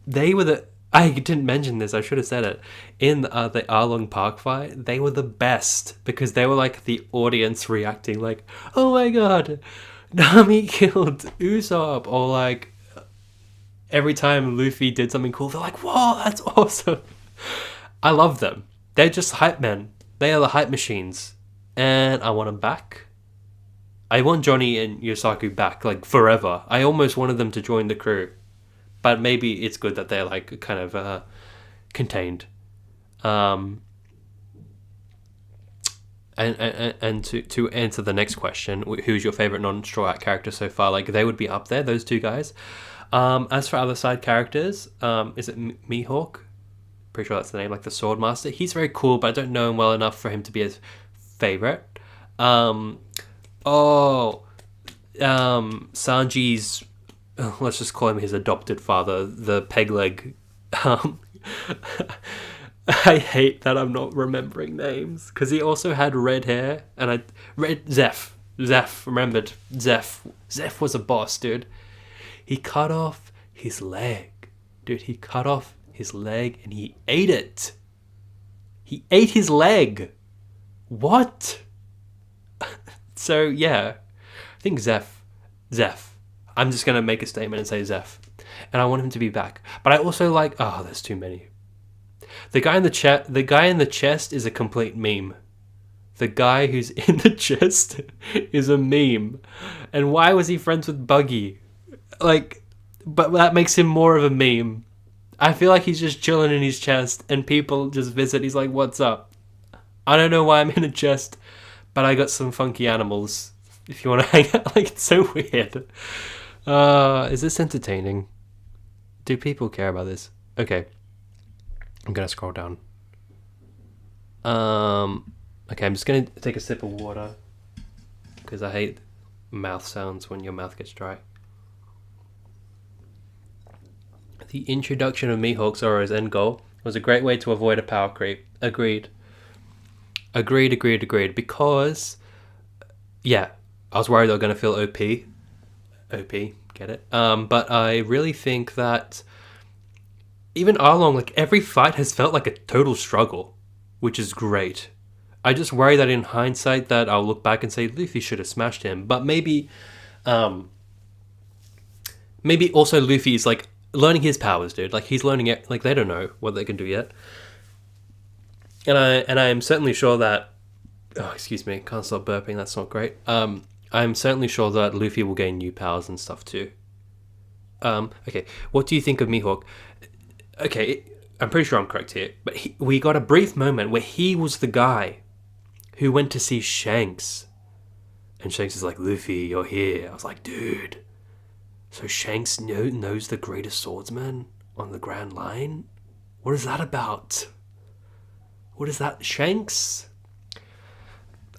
They were I didn't mention this, I should have said it. In the Arlong Park fight, they were the best, because they were like the audience reacting like, oh my god, Nami killed Usopp, or like, every time Luffy did something cool, they're like, whoa, that's awesome. I love them. They're just hype men. They are the hype machines. And I want them back. I want Johnny and Yosaku back, like, forever. I almost wanted them to join the crew. But maybe it's good that they're like kind of contained. And to answer the next question, who's your favorite non-Straw Hat character so far? Like, they would be up there, those two guys. As for other side characters, is it Mihawk? Pretty sure that's the name, like the Sword Master. He's very cool, but I don't know him well enough for him to be his favorite. Sanji's, let's just call him his adopted father, the peg leg. I hate that I'm not remembering names, because he also had red hair, and Zeph, remembered, Zeph was a boss, dude. He cut off his leg, dude. He cut off his leg and he ate it. He ate his leg. What? So yeah, I think Zeph. I'm just gonna make a statement and say Zeph, and I want him to be back. But I also like. Oh, there's too many. The guy in the chest is a complete meme. The guy who's in the chest is a meme. And why was he friends with Buggy? Like, but that makes him more of a meme. I feel like he's just chilling in his chest and people just visit. He's like, what's up? I don't know why I'm in a chest, but I got some funky animals. If you want to hang out, like, it's so weird. Is this entertaining? Do people care about this? Okay. I'm gonna scroll down. Okay, I'm just gonna take a sip of water because I hate mouth sounds when your mouth gets dry. The introduction of Mihawk Zoro's end goal was a great way to avoid a power creep. Agreed. Because, yeah, I was worried they were gonna feel OP. Get it? But I really think that even Arlong, like, every fight has felt like a total struggle, which is great. I just worry that in hindsight that I'll look back and say Luffy should have smashed him. But maybe also Luffy is, like, learning his powers, dude. Like, he's learning it. Like, they don't know what they can do yet. And I am certainly sure that... Oh, excuse me. Can't stop burping. That's not great. I'm certainly sure that Luffy will gain new powers and stuff too. Okay. What do you think of Mihawk? Okay, I'm pretty sure I'm correct here. But we got a brief moment where he was the guy who went to see Shanks. And Shanks is like, Luffy, you're here. I was like, dude... So Shanks knows the greatest swordsman on the Grand Line? What is that about? What is that? Shanks?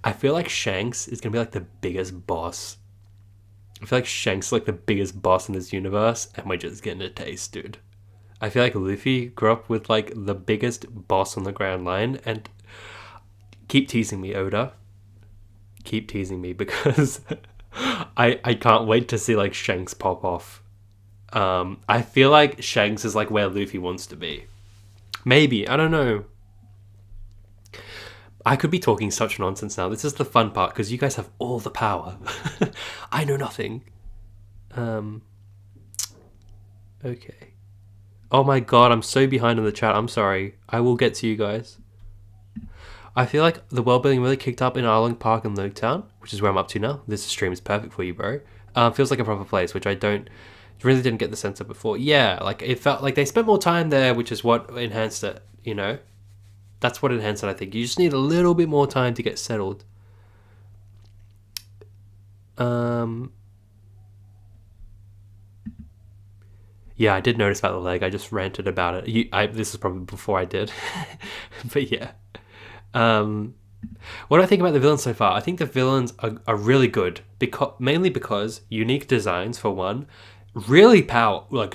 I feel like Shanks is going to be like the biggest boss. I feel like Shanks is like the biggest boss in this universe, and we're just getting a taste, dude. I feel like Luffy grew up with like the biggest boss on the Grand Line, and keep teasing me, Oda. Keep teasing me, because... I can't wait to see like Shanks pop off. I feel like Shanks is like where Luffy wants to be. Maybe, I don't know. I could be talking such nonsense now. This is the fun part because you guys have all the power. I know nothing. Okay. Oh my god, I'm so behind in the chat. I'm sorry. I will get to you guys. I feel like the world building really kicked up in Arlong Park and Loketown, which is where I'm up to now. This stream is perfect for you, bro. Feels like a proper place, which I really didn't get the sense of before. Yeah, like it felt like they spent more time there, which is what enhanced it, you know? That's what enhanced it, I think. You just need a little bit more time to get settled. Yeah, I did notice about the leg. I just ranted about it. This is probably before I did. But yeah. What do I think about the villains so far? I think the villains are really good, mainly because unique designs for one, really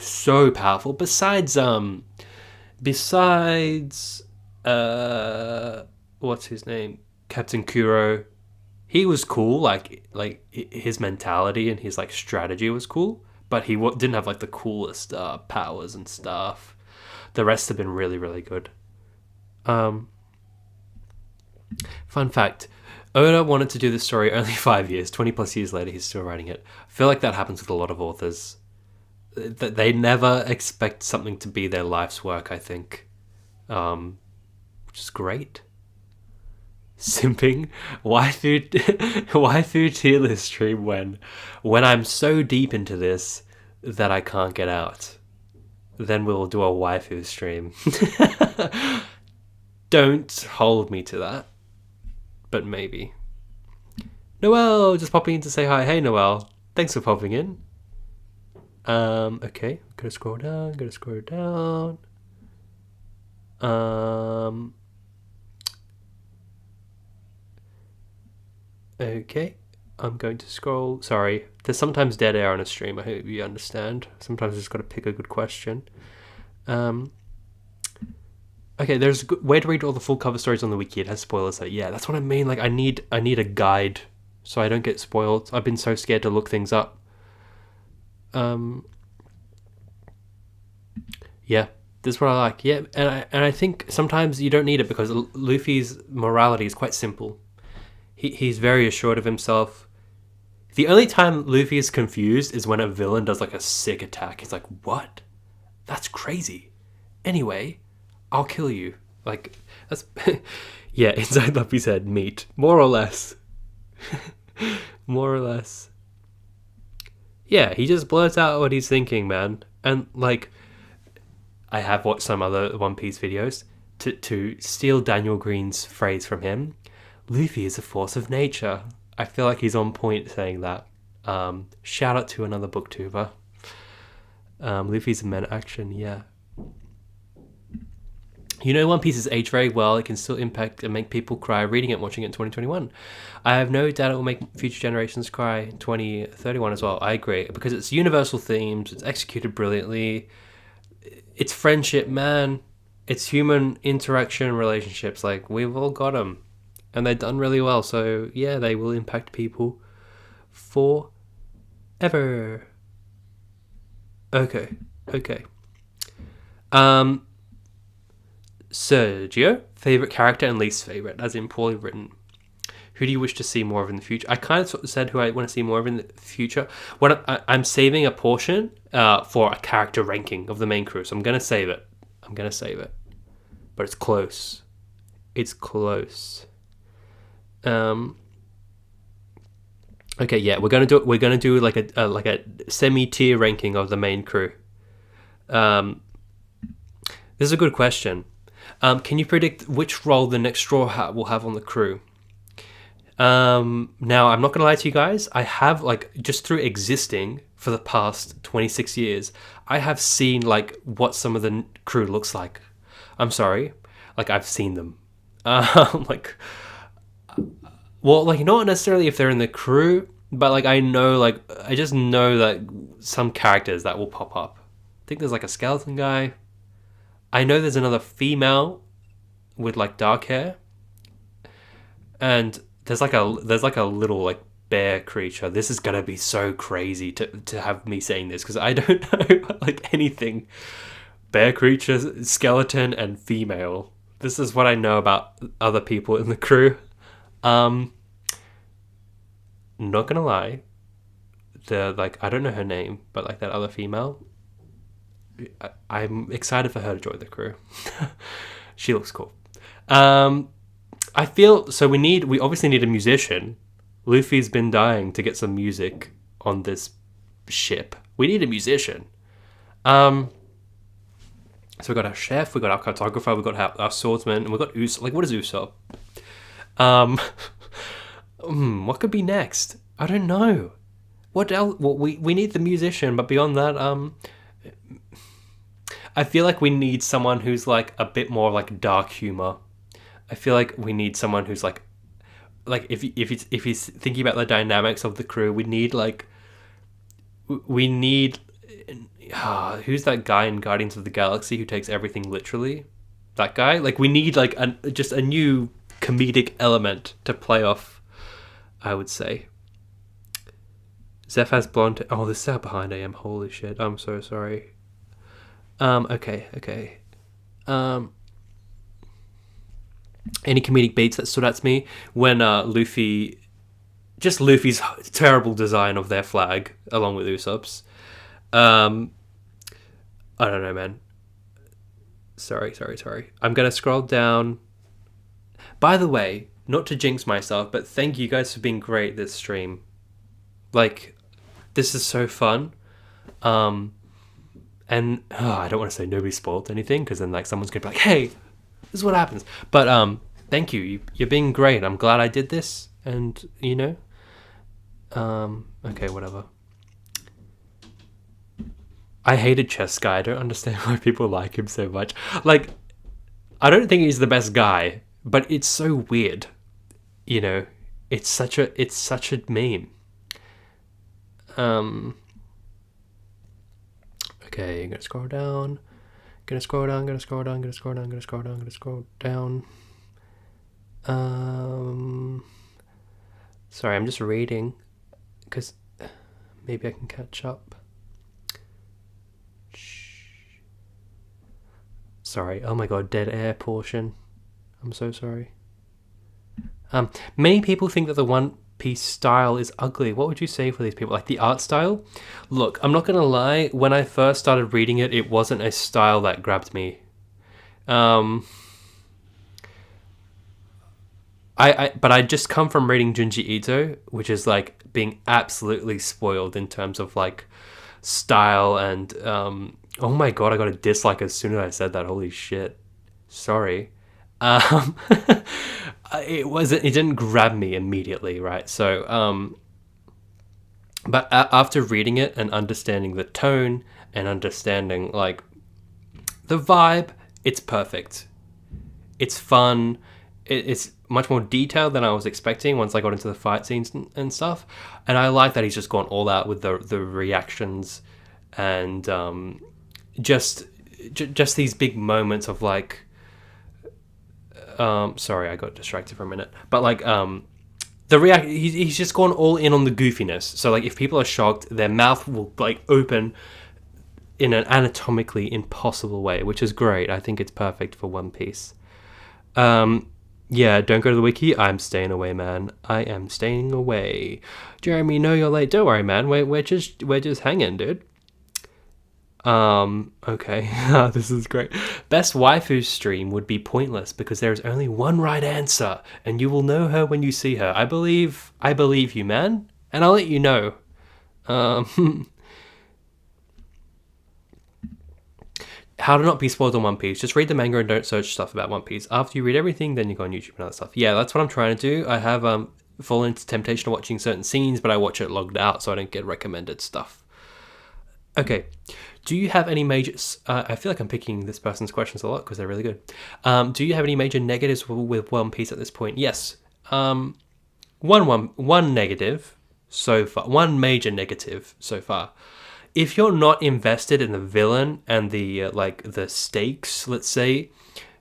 so powerful. Besides what's his name? Captain Kuro. He was cool. Like his mentality and his like strategy was cool, but he didn't have like the coolest powers and stuff. The rest have been really, really good. Fun fact, Oda wanted to do this story only 5 years. 20 plus years later, he's still writing it. I feel like that happens with a lot of authors. They never expect something to be their life's work, I think. Which is great. Simping? Waifu tier list stream when I'm so deep into this that I can't get out. Then we'll do a waifu stream. Don't hold me to that. but maybe. Noelle just popping in to say hi. Hey, Noelle. Thanks for popping in. Okay, gotta scroll down. Okay, I'm going to scroll. Sorry, there's sometimes dead air on a stream. I hope you understand. Sometimes I just gotta pick a good question. Okay, there's a way to read all the full cover stories on the wiki. It has spoilers. Yeah, that's what I mean. Like, I need a guide so I don't get spoiled. I've been so scared to look things up. Yeah, this is what I like. Yeah, and I think sometimes you don't need it because Luffy's morality is quite simple. He's very assured of himself. The only time Luffy is confused is when a villain does like a sick attack. He's like, "What? That's crazy." Anyway, I'll kill you. Like, that's yeah. Inside Luffy's head, meat, more or less. More or less. Yeah, he just blurts out what he's thinking, man. And like, I have watched some other One Piece videos to steal Daniel Green's phrase from him. Luffy is a force of nature. I feel like he's on point saying that. Shout out to another booktuber. Luffy's a man of action, yeah. You know, One Piece is aged very well. It can still impact and make people cry reading it and watching it in 2021. I have no doubt it will make future generations cry in 2031 as well. I agree. Because it's universal themes. It's executed brilliantly. It's friendship, man. It's human interaction relationships. Like, we've all got them. And they're done really well. So, yeah, they will impact people forever. Okay. Sergio, favorite character and least favorite, as in poorly written. Who do you wish to see more of in the future? I kind of sort of said who I want to see more of in the future. I'm saving a portion for a character ranking of the main crew, so I'm going to save it. But it's close. Okay, yeah, we're gonna do like a semi-tier ranking of the main crew. This is a good question. Can you predict which role the next Straw Hat will have on the crew? Now, I'm not going to lie to you guys. I have, like, just through existing for the past 26 years, I have seen, like, what some of the crew looks like. I'm sorry. Like, I've seen them. Like, well, like, not necessarily if they're in the crew, but, like, I just know that some characters that will pop up. I think there's, like, a skeleton guy. I know there's another female with like dark hair, and there's like a little like bear creature. This is gonna be so crazy to have me saying this because I don't know like anything. Bear creature, skeleton, and female. This is what I know about other people in the crew. Not gonna lie, I don't know her name, but like that other female. I'm excited for her to join the crew. She looks cool. I feel so. We obviously need a musician. Luffy's been dying to get some music on this ship. We need a musician. So we got our chef, we got our cartographer, we got our swordsman, and we got Usopp. Like, what is Usopp? What could be next? I don't know. What else? Well, we need the musician, but beyond that, I feel like we need someone who's like a bit more like dark humor. I feel like we need someone who's like if he's thinking about the dynamics of the crew, we need who's that guy in Guardians of the Galaxy who takes everything literally? That guy? Like, we need like just a new comedic element to play off, I would say. Zeph has blonde. Oh, there's Sal behind I am. Holy shit! I'm so sorry. Okay. Any comedic beats that stood out to me when Luffy's terrible design of their flag along with Usopp's. I don't know, man. Sorry. I'm gonna scroll down. By the way, not to jinx myself, but thank you guys for being great this stream. Like, this is so fun. And I don't want to say nobody spoiled anything because then like someone's gonna be like, hey, this is what happens. But Thank you. You're being great. I'm glad I did this. And, okay, whatever. I hated Chess Guy. I don't understand why people like him so much. Like, I don't think he's the best guy, but it's so weird. It's such a meme. Okay, I'm gonna scroll down. Gonna scroll down. Sorry, I'm just reading because maybe I can catch up. Sorry. Oh my god, dead air portion. I'm so sorry. Many people think that the One Piece style is ugly. What would you say for these people? Like the art style? Look, I'm not gonna lie. When I first started reading it, it wasn't a style that grabbed me. But I just come from reading Junji Ito, which is like being absolutely spoiled in terms of like style and oh my god, I got a dislike as soon as I said that. Holy shit. Sorry. It didn't grab me immediately, right? So but after reading it and understanding the tone and understanding like the vibe, it's perfect. It's fun. It's much more detailed than I was expecting once I got into the fight scenes and stuff. And I like that he's just gone all out with the reactions and just these big moments of like sorry, I got distracted for a minute. But like he's just gone all in on the goofiness. So like if people are shocked, their mouth will like open in an anatomically impossible way, which is great. I think it's perfect for One Piece. Yeah, don't go to the wiki. I'm staying away, man. I am staying away. Jeremy, no, you're late. Don't worry, man. We're just hanging, dude. Okay. This is great. Best waifu stream would be pointless because there is only one right answer, and you will know her when you see her. I believe you, man, and I'll let you know. How to not be spoiled on One Piece. Just read the manga and don't search stuff about One Piece. After you read everything, then you go on YouTube and other stuff. Yeah, that's what I'm trying to do. I have fallen into temptation of watching certain scenes, but I watch it logged out so I don't get recommended stuff. Okay. Do you have any major... I feel like I'm picking this person's questions a lot because they're really good. Do you have any major negatives with One Piece at this point? Yes. One negative so far. One major negative so far. If you're not invested in the villain and the the stakes, let's say,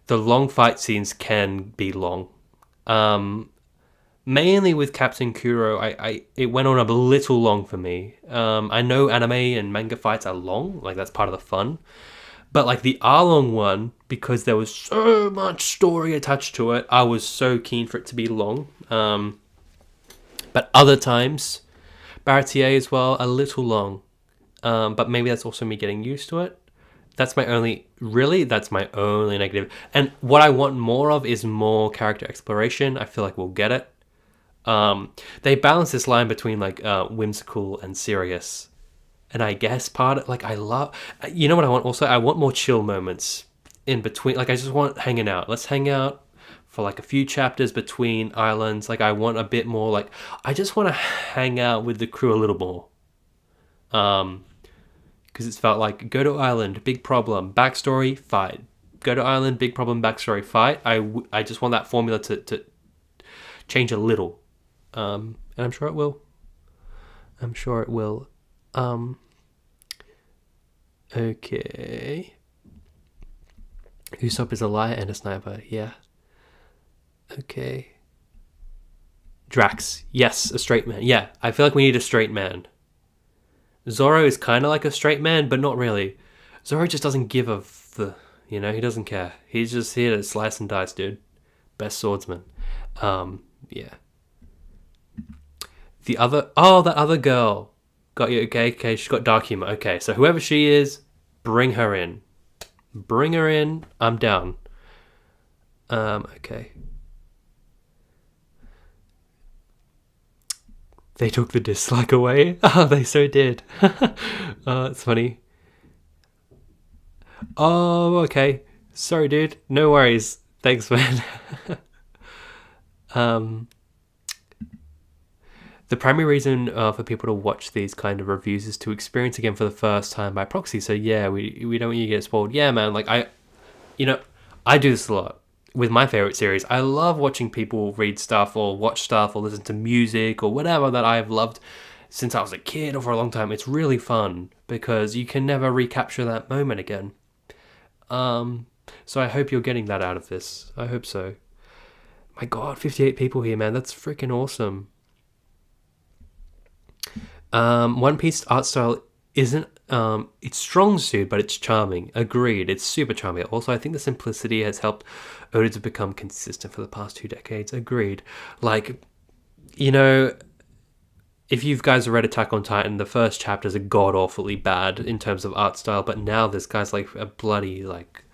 the long fight scenes can be long. Mainly with Captain Kuro, it went on a little long for me. I know anime and manga fights are long, like that's part of the fun. But like the Arlong one, because there was so much story attached to it, I was so keen for it to be long. But other times, Baratier as well, a little long. But maybe that's also me getting used to it. That's my only negative. And what I want more of is more character exploration. I feel like we'll get it. They balance this line between like whimsical and serious. And I guess you know what I want also? I want more chill moments in between. Like I just want hanging out. Let's hang out for like a few chapters between islands. Like I want a bit more like, I just want to hang out with the crew a little more. Because it's felt like go to island, big problem, backstory, fight. Go to island, big problem, backstory, fight. I just want that formula to change a little. And I'm sure it will. Okay. Usopp is a liar and a sniper. Yeah. Okay. Drax. Yes, a straight man. Yeah, I feel like we need a straight man. Zoro is kind of like a straight man, but not really. Zoro just doesn't give he doesn't care. He's just here to slice and dice, dude. Best swordsman. Yeah. That other girl. Got you, okay, she's got dark humor. Okay, so whoever she is, bring her in. I'm down. Okay. They took the dislike away. Oh, they so did. Oh, it's funny. Oh, okay. Sorry, dude. No worries. Thanks, man. Um, the primary reason for people to watch these kind of reviews is to experience again for the first time by proxy. So yeah, we don't want you to get spoiled. Yeah, man. Like you know, I do this a lot with my favorite series. I love watching people read stuff or watch stuff or listen to music or whatever that I've loved since I was a kid or for a long time. It's really fun because you can never recapture that moment again. So I hope you're getting that out of this. I hope so. My God, 58 people here, man. That's freaking awesome. One Piece art style isn't its strong suit, but it's charming. Agreed, it's super charming. Also, I think the simplicity has helped Oda to become consistent for the past 2 decades. Agreed. Like, you know, if you guys have read Attack on Titan, the first chapters are god-awfully bad in terms of art style, but now this guy's like a bloody, like,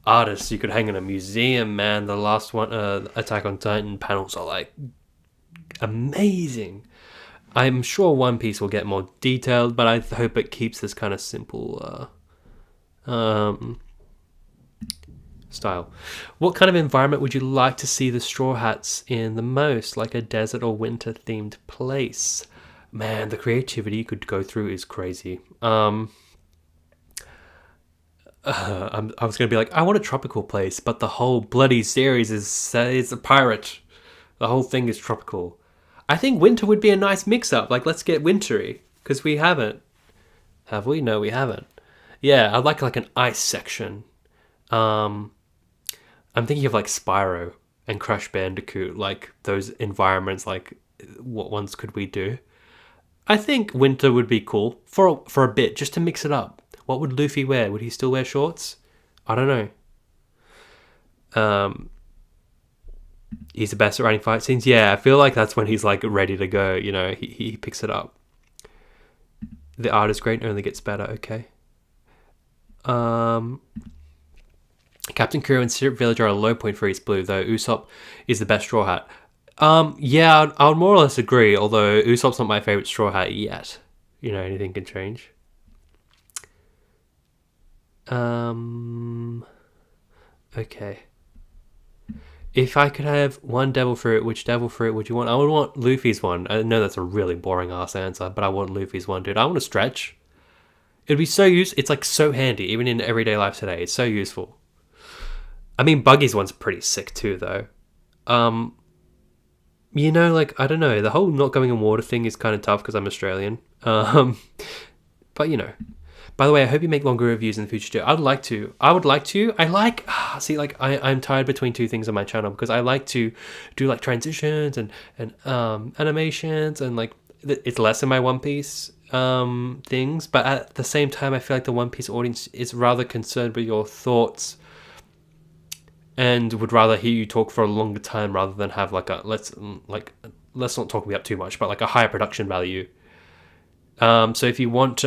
artist you could hang in a museum, man. The last one, Attack on Titan panels are, like, amazing. I'm sure One Piece will get more detailed, but I hope it keeps this kind of simple style. What kind of environment would you like to see the Straw Hats in the most? Like a desert or winter themed place? Man, the creativity you could go through is crazy. I was going to be like, I want a tropical place, but the whole bloody series is a pirate. The whole thing is tropical. I think winter would be a nice mix-up. Like, let's get wintry, because we haven't. Have we? No, we haven't. Yeah, I'd like an ice section. I'm thinking of like Spyro and Crash Bandicoot, like those environments. Like, what ones could we do? I think winter would be cool for a bit, just to mix it up. What would Luffy wear? Would he still wear shorts? I don't know. He's the best at writing fight scenes. Yeah, I feel like that's when he's like ready to go. You know, he picks it up. The art is great and only gets better. Okay. Captain Kuro and Syrup Village are a low point for East Blue, though Usopp is the best Straw Hat. Yeah, I'll more or less agree, although Usopp's not my favourite Straw Hat yet. You know, anything can change. Okay. If I could have one devil fruit, which devil fruit would you want? I would want Luffy's one. I know that's a really boring ass answer, but I want Luffy's one, dude. I want to stretch. It'd be so useful. It's like so handy, even in everyday life today. It's so useful. I mean, Buggy's one's pretty sick too, though. You know, like, I don't know. The whole not going in water thing is kind of tough because I'm Australian. But you know. By the way, I hope you make longer reviews in the future too. I would like to. I'm tired between two things on my channel because I like to do like transitions and animations and like it's less in my One Piece things, but at the same time, I feel like the One Piece audience is rather concerned with your thoughts and would rather hear you talk for a longer time rather than have like let's not talk me up too much, but like a higher production value. So if you want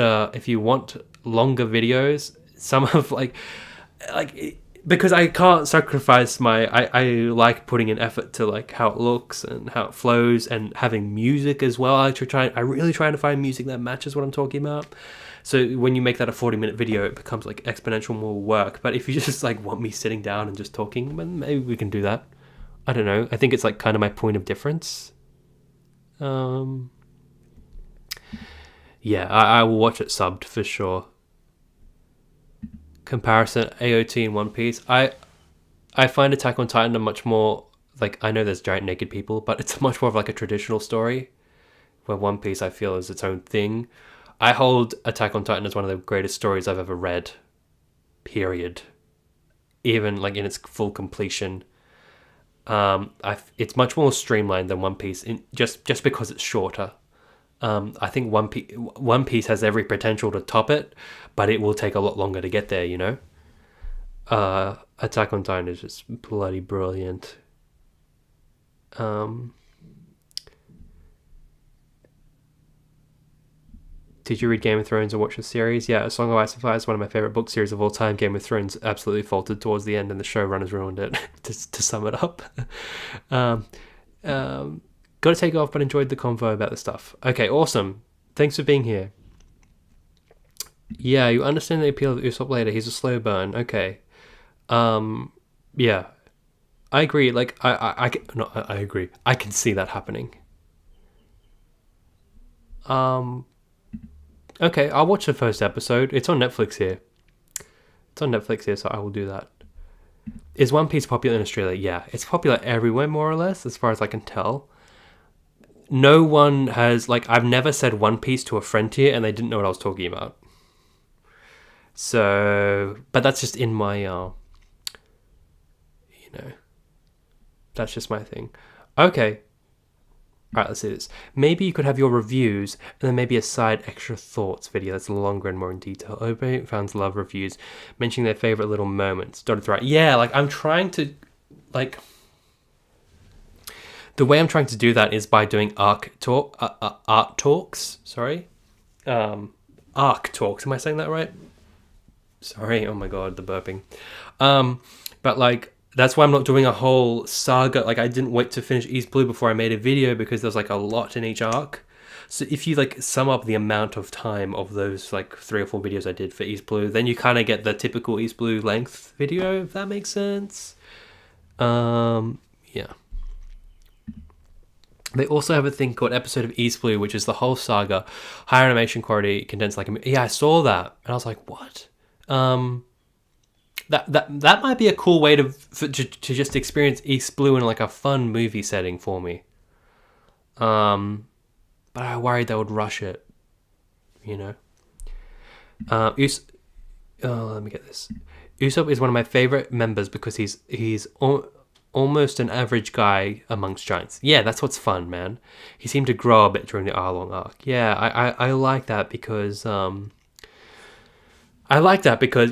longer videos, some of because I can't sacrifice I like putting in effort to like how it looks and how it flows and having music as well. I really try to find music that matches what I'm talking about. So when you make that a 40-minute video, it becomes like exponential more work. But if you just like want me sitting down and just talking, then maybe we can do that. I don't know. I think it's like kind of my point of difference. Yeah, I will watch it subbed for sure. Comparison AOT and One Piece. I find Attack on Titan a much more like, I know there's giant naked people, but it's much more of like a traditional story, where One Piece I feel is its own thing. I hold Attack on Titan as one of the greatest stories I've ever read. Period. Even like in its full completion. It's much more streamlined than One Piece, just because it's shorter. I think One Piece has every potential to top it, but it will take a lot longer to get there, you know? Attack on Titan is just bloody brilliant. Did you read Game of Thrones or watch the series? Yeah, A Song of Ice and Fire is one of my favourite book series of all time. Game of Thrones absolutely faltered towards the end and the showrunners ruined it, to sum it up. Got to take off, but enjoyed the convo about the stuff. Okay, awesome. Thanks for being here. Yeah, you understand the appeal of Usopp later. He's a slow burn. Okay. Yeah. I agree. Like no, I agree. I can see that happening. Um, okay, I'll watch the first episode. It's on Netflix here. It's on Netflix here, so I will do that. Is One Piece popular in Australia? Yeah, it's popular everywhere, more or less, as far as I can tell. No one has, like, I've never said One Piece to a friend here, and they didn't know what I was talking about. So, but that's just in my, you know, that's just my thing. Okay. Alright, let's do this. Maybe you could have your reviews and then maybe a side extra thoughts video that's longer and more in detail. Open fans love reviews, mentioning their favorite little moments dotted throughout. Yeah, like I'm trying to, like, the way I'm trying to do that is by doing art talks. Sorry, arc talks. Am I saying that right? Sorry. Oh my god, the burping. But like that's why I'm not doing a whole saga. Like I didn't wait to finish East Blue before I made a video because there's like a lot in each arc. So if you like sum up the amount of time of those like 3 or 4 videos I did for East Blue, then you kind of get the typical East Blue length video, if that makes sense. Yeah. They also have a thing called Episode of East Blue, which is the whole saga, higher animation quality, condensed like yeah, I saw that and I was like, what? That might be a cool way to just experience East Blue in like a fun movie setting for me. But I worried they would rush it, you know. Let me get this. Usopp is one of my favorite members because he's almost an average guy amongst giants. Yeah, that's what's fun, man. He seemed to grow a bit during the Arlong arc. Yeah, I like that because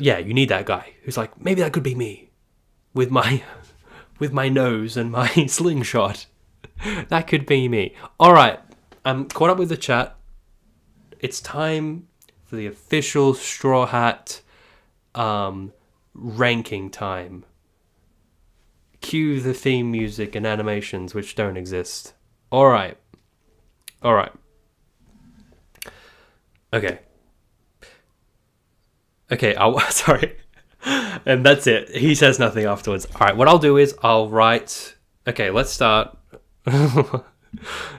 yeah, you need that guy who's like, maybe that could be me with my nose and my slingshot. That could be me. All right, I'm caught up with the chat. It's time for the official Straw Hat ranking time. Cue the theme music and animations which don't exist. All right. Okay, sorry. And that's it. He says nothing afterwards. All right, what I'll do is I'll write. Okay, let's start.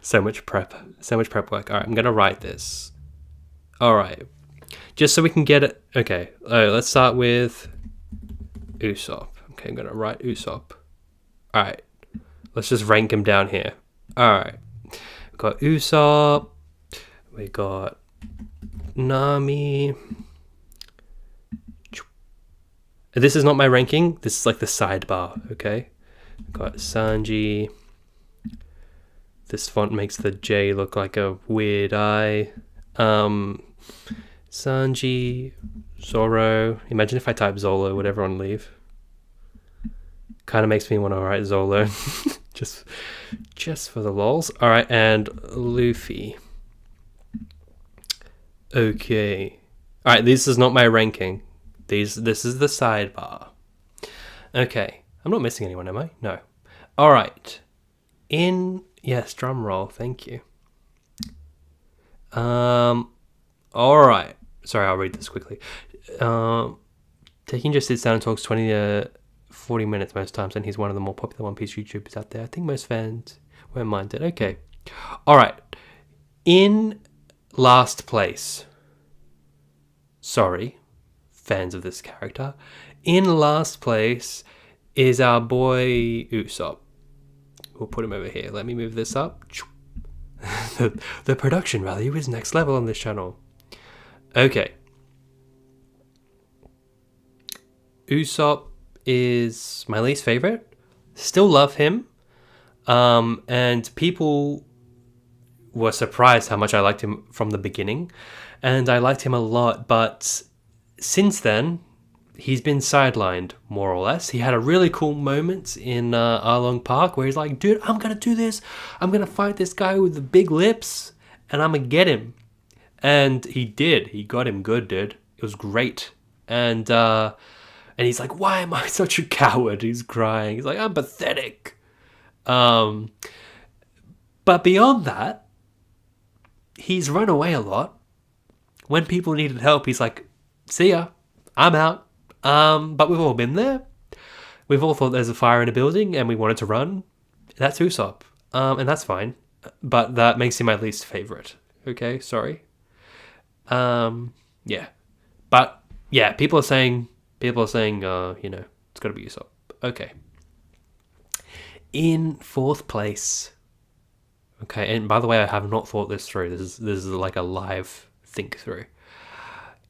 So much prep work. All right, I'm gonna write this. All right, just so we can get it. Okay, let's start with Usopp. Okay, I'm gonna write Usopp. All right, let's just rank him down here. All right, we got Usopp. We got Nami. This is not my ranking. This is like the sidebar, okay? Got Sanji. This font makes the J look like a weird eye. Sanji, Zoro. Imagine if I type Zolo, would everyone leave? Kind of makes me want to write Zolo. just for the lols. All right, and Luffy. Okay. All right, this is not my ranking. This is the sidebar. Okay. I'm not missing anyone, am I? No. All right. Yes, drum roll. Thank you. All right. Sorry, I'll read this quickly. Taking just sits down and talks 20 to 40 minutes most times, and he's one of the more popular One Piece YouTubers out there. I think most fans won't mind it. Okay. All right. In last place. Sorry, fans of this character. In last place is our boy Usopp. We'll put him over here. Let me move this up. The production value is next level on this channel. Okay. Usopp is my least favorite. Still love him. And people were surprised how much I liked him from the beginning. And I liked him a lot, but since then, he's been sidelined, more or less. He had a really cool moment in Arlong Park where he's like, dude, I'm going to do this. I'm going to fight this guy with the big lips, and I'm going to get him. And he did. He got him good, dude. It was great. And he's like, why am I such a coward? He's crying. He's like, I'm pathetic. But beyond that, he's run away a lot. When people needed help, he's like, see ya, I'm out. But we've all been there. We've all thought there's a fire in a building and we wanted to run. That's Usopp. And that's fine. But that makes him my least favorite. Okay, sorry. Yeah. But yeah, people are saying, it's got to be Usopp. Okay. In fourth place. Okay, and by the way, I have not thought this through. This is like a live think through.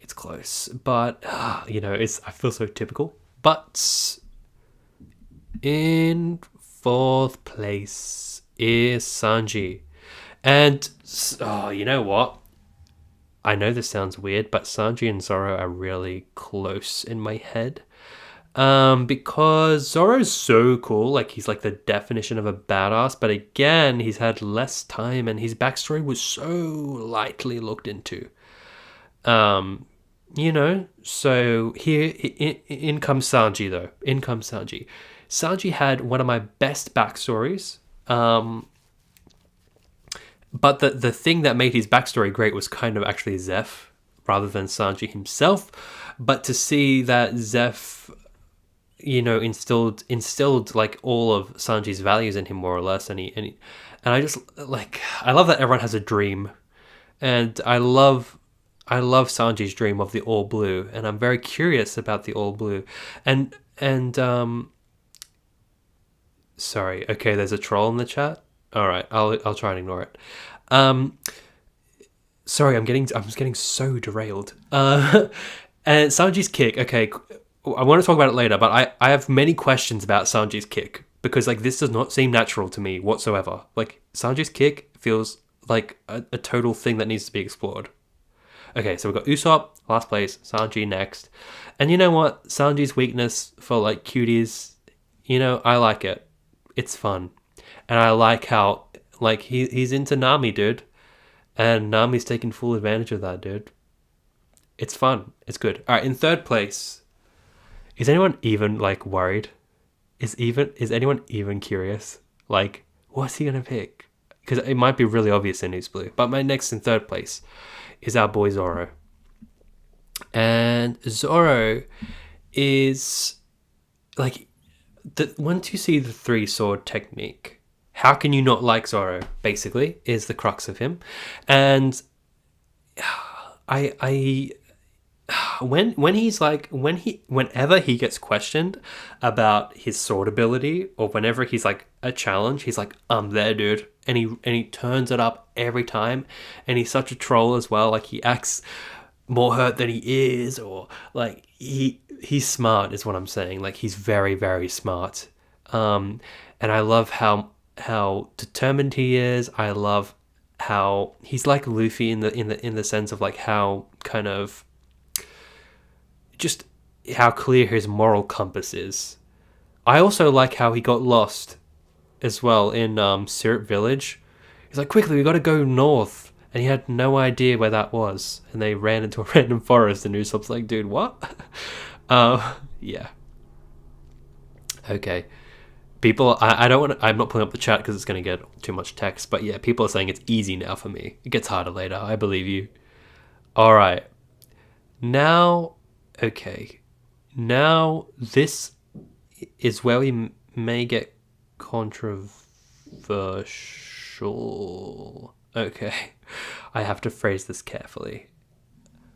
It's close, but I feel so typical. But in fourth place is Sanji, and you know what? I know this sounds weird, but Sanji and Zoro are really close in my head. Because Zoro's so cool, like he's like the definition of a badass, but again, he's had less time and his backstory was so lightly looked into. So here, in comes Sanji though. In comes Sanji. Sanji had one of my best backstories. But the thing that made his backstory great was kind of actually Zeph rather than Sanji himself. But to see that Zeph, instilled like all of Sanji's values in him more or less, and I just like, I love that everyone has a dream, and I love Sanji's dream of the all blue, and I'm very curious about the all blue, and sorry, okay, there's a troll in the chat. All right, I'll try and ignore it. Sorry, I'm getting so derailed. And Sanji's kick. Okay, I want to talk about it later, but I have many questions about Sanji's kick because like this does not seem natural to me whatsoever. Like Sanji's kick feels like a total thing that needs to be explored. Okay, so we've got Usopp last place, Sanji next, and you know what? Sanji's weakness for like cuties, I like it. It's fun. And I like how, like, he's into Nami, dude. And Nami's taking full advantage of that, dude. It's fun. It's good. All right, in third place, is anyone even, like, worried? Is anyone even curious? Like, what's he going to pick? Because it might be really obvious in Who's Blue. But my next in third place is our boy Zoro. And Zoro is, like, once you see the three sword technique, how can you not like Zoro, basically, is the crux of him. And whenever he gets questioned about his sword ability, or whenever he's like a challenge, he's like, I'm there, dude. And he turns it up every time. And he's such a troll as well. Like he acts more hurt than he is, or like he's smart is what I'm saying. Like he's very, very smart. And I love how determined he is. I love how he's like Luffy in the sense of like how kind of just how clear his moral compass is. I also like how he got lost as well in Syrup Village. He's like, quickly, we got to go north, and he had no idea where that was, and they ran into a random forest, and Usopp's like, dude, what? Yeah. Okay. People, I don't want to, I'm not pulling up the chat because it's going to get too much text, but yeah, people are saying it's easy now for me. It gets harder later, I believe you. Alright. Now, okay. Now, this is where we may get controversial. Okay. I have to phrase this carefully.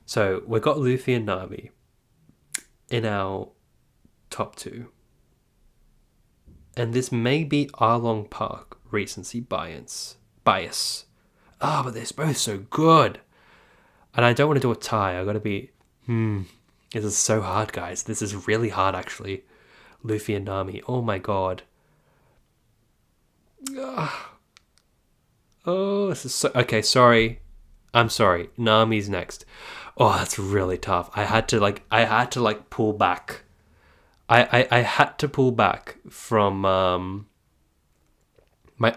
So, we've got Luffy and Nami in our top two. And this may be Arlong Park recency bias. But they're both so good. And I don't want to do a tie. I gotta be, This is so hard, guys. This is really hard, actually. Luffy and Nami. Oh my god. Oh, this is so... Okay, sorry. I'm sorry. Nami's next. Oh, that's really tough. I had to pull back. I had to pull back from my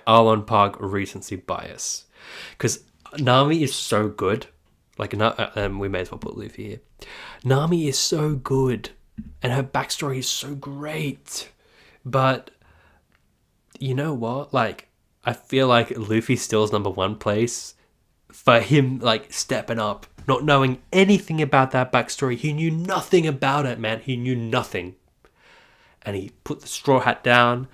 Arlong Park recency bias. Because Nami is so good. Like, we may as well put Luffy here. Nami is so good. And her backstory is so great. But, you know what? Like, I feel like Luffy still is number one place. For him, like, stepping up. Not knowing anything about that backstory. He knew nothing about it, man. He knew nothing. and he put the straw hat down,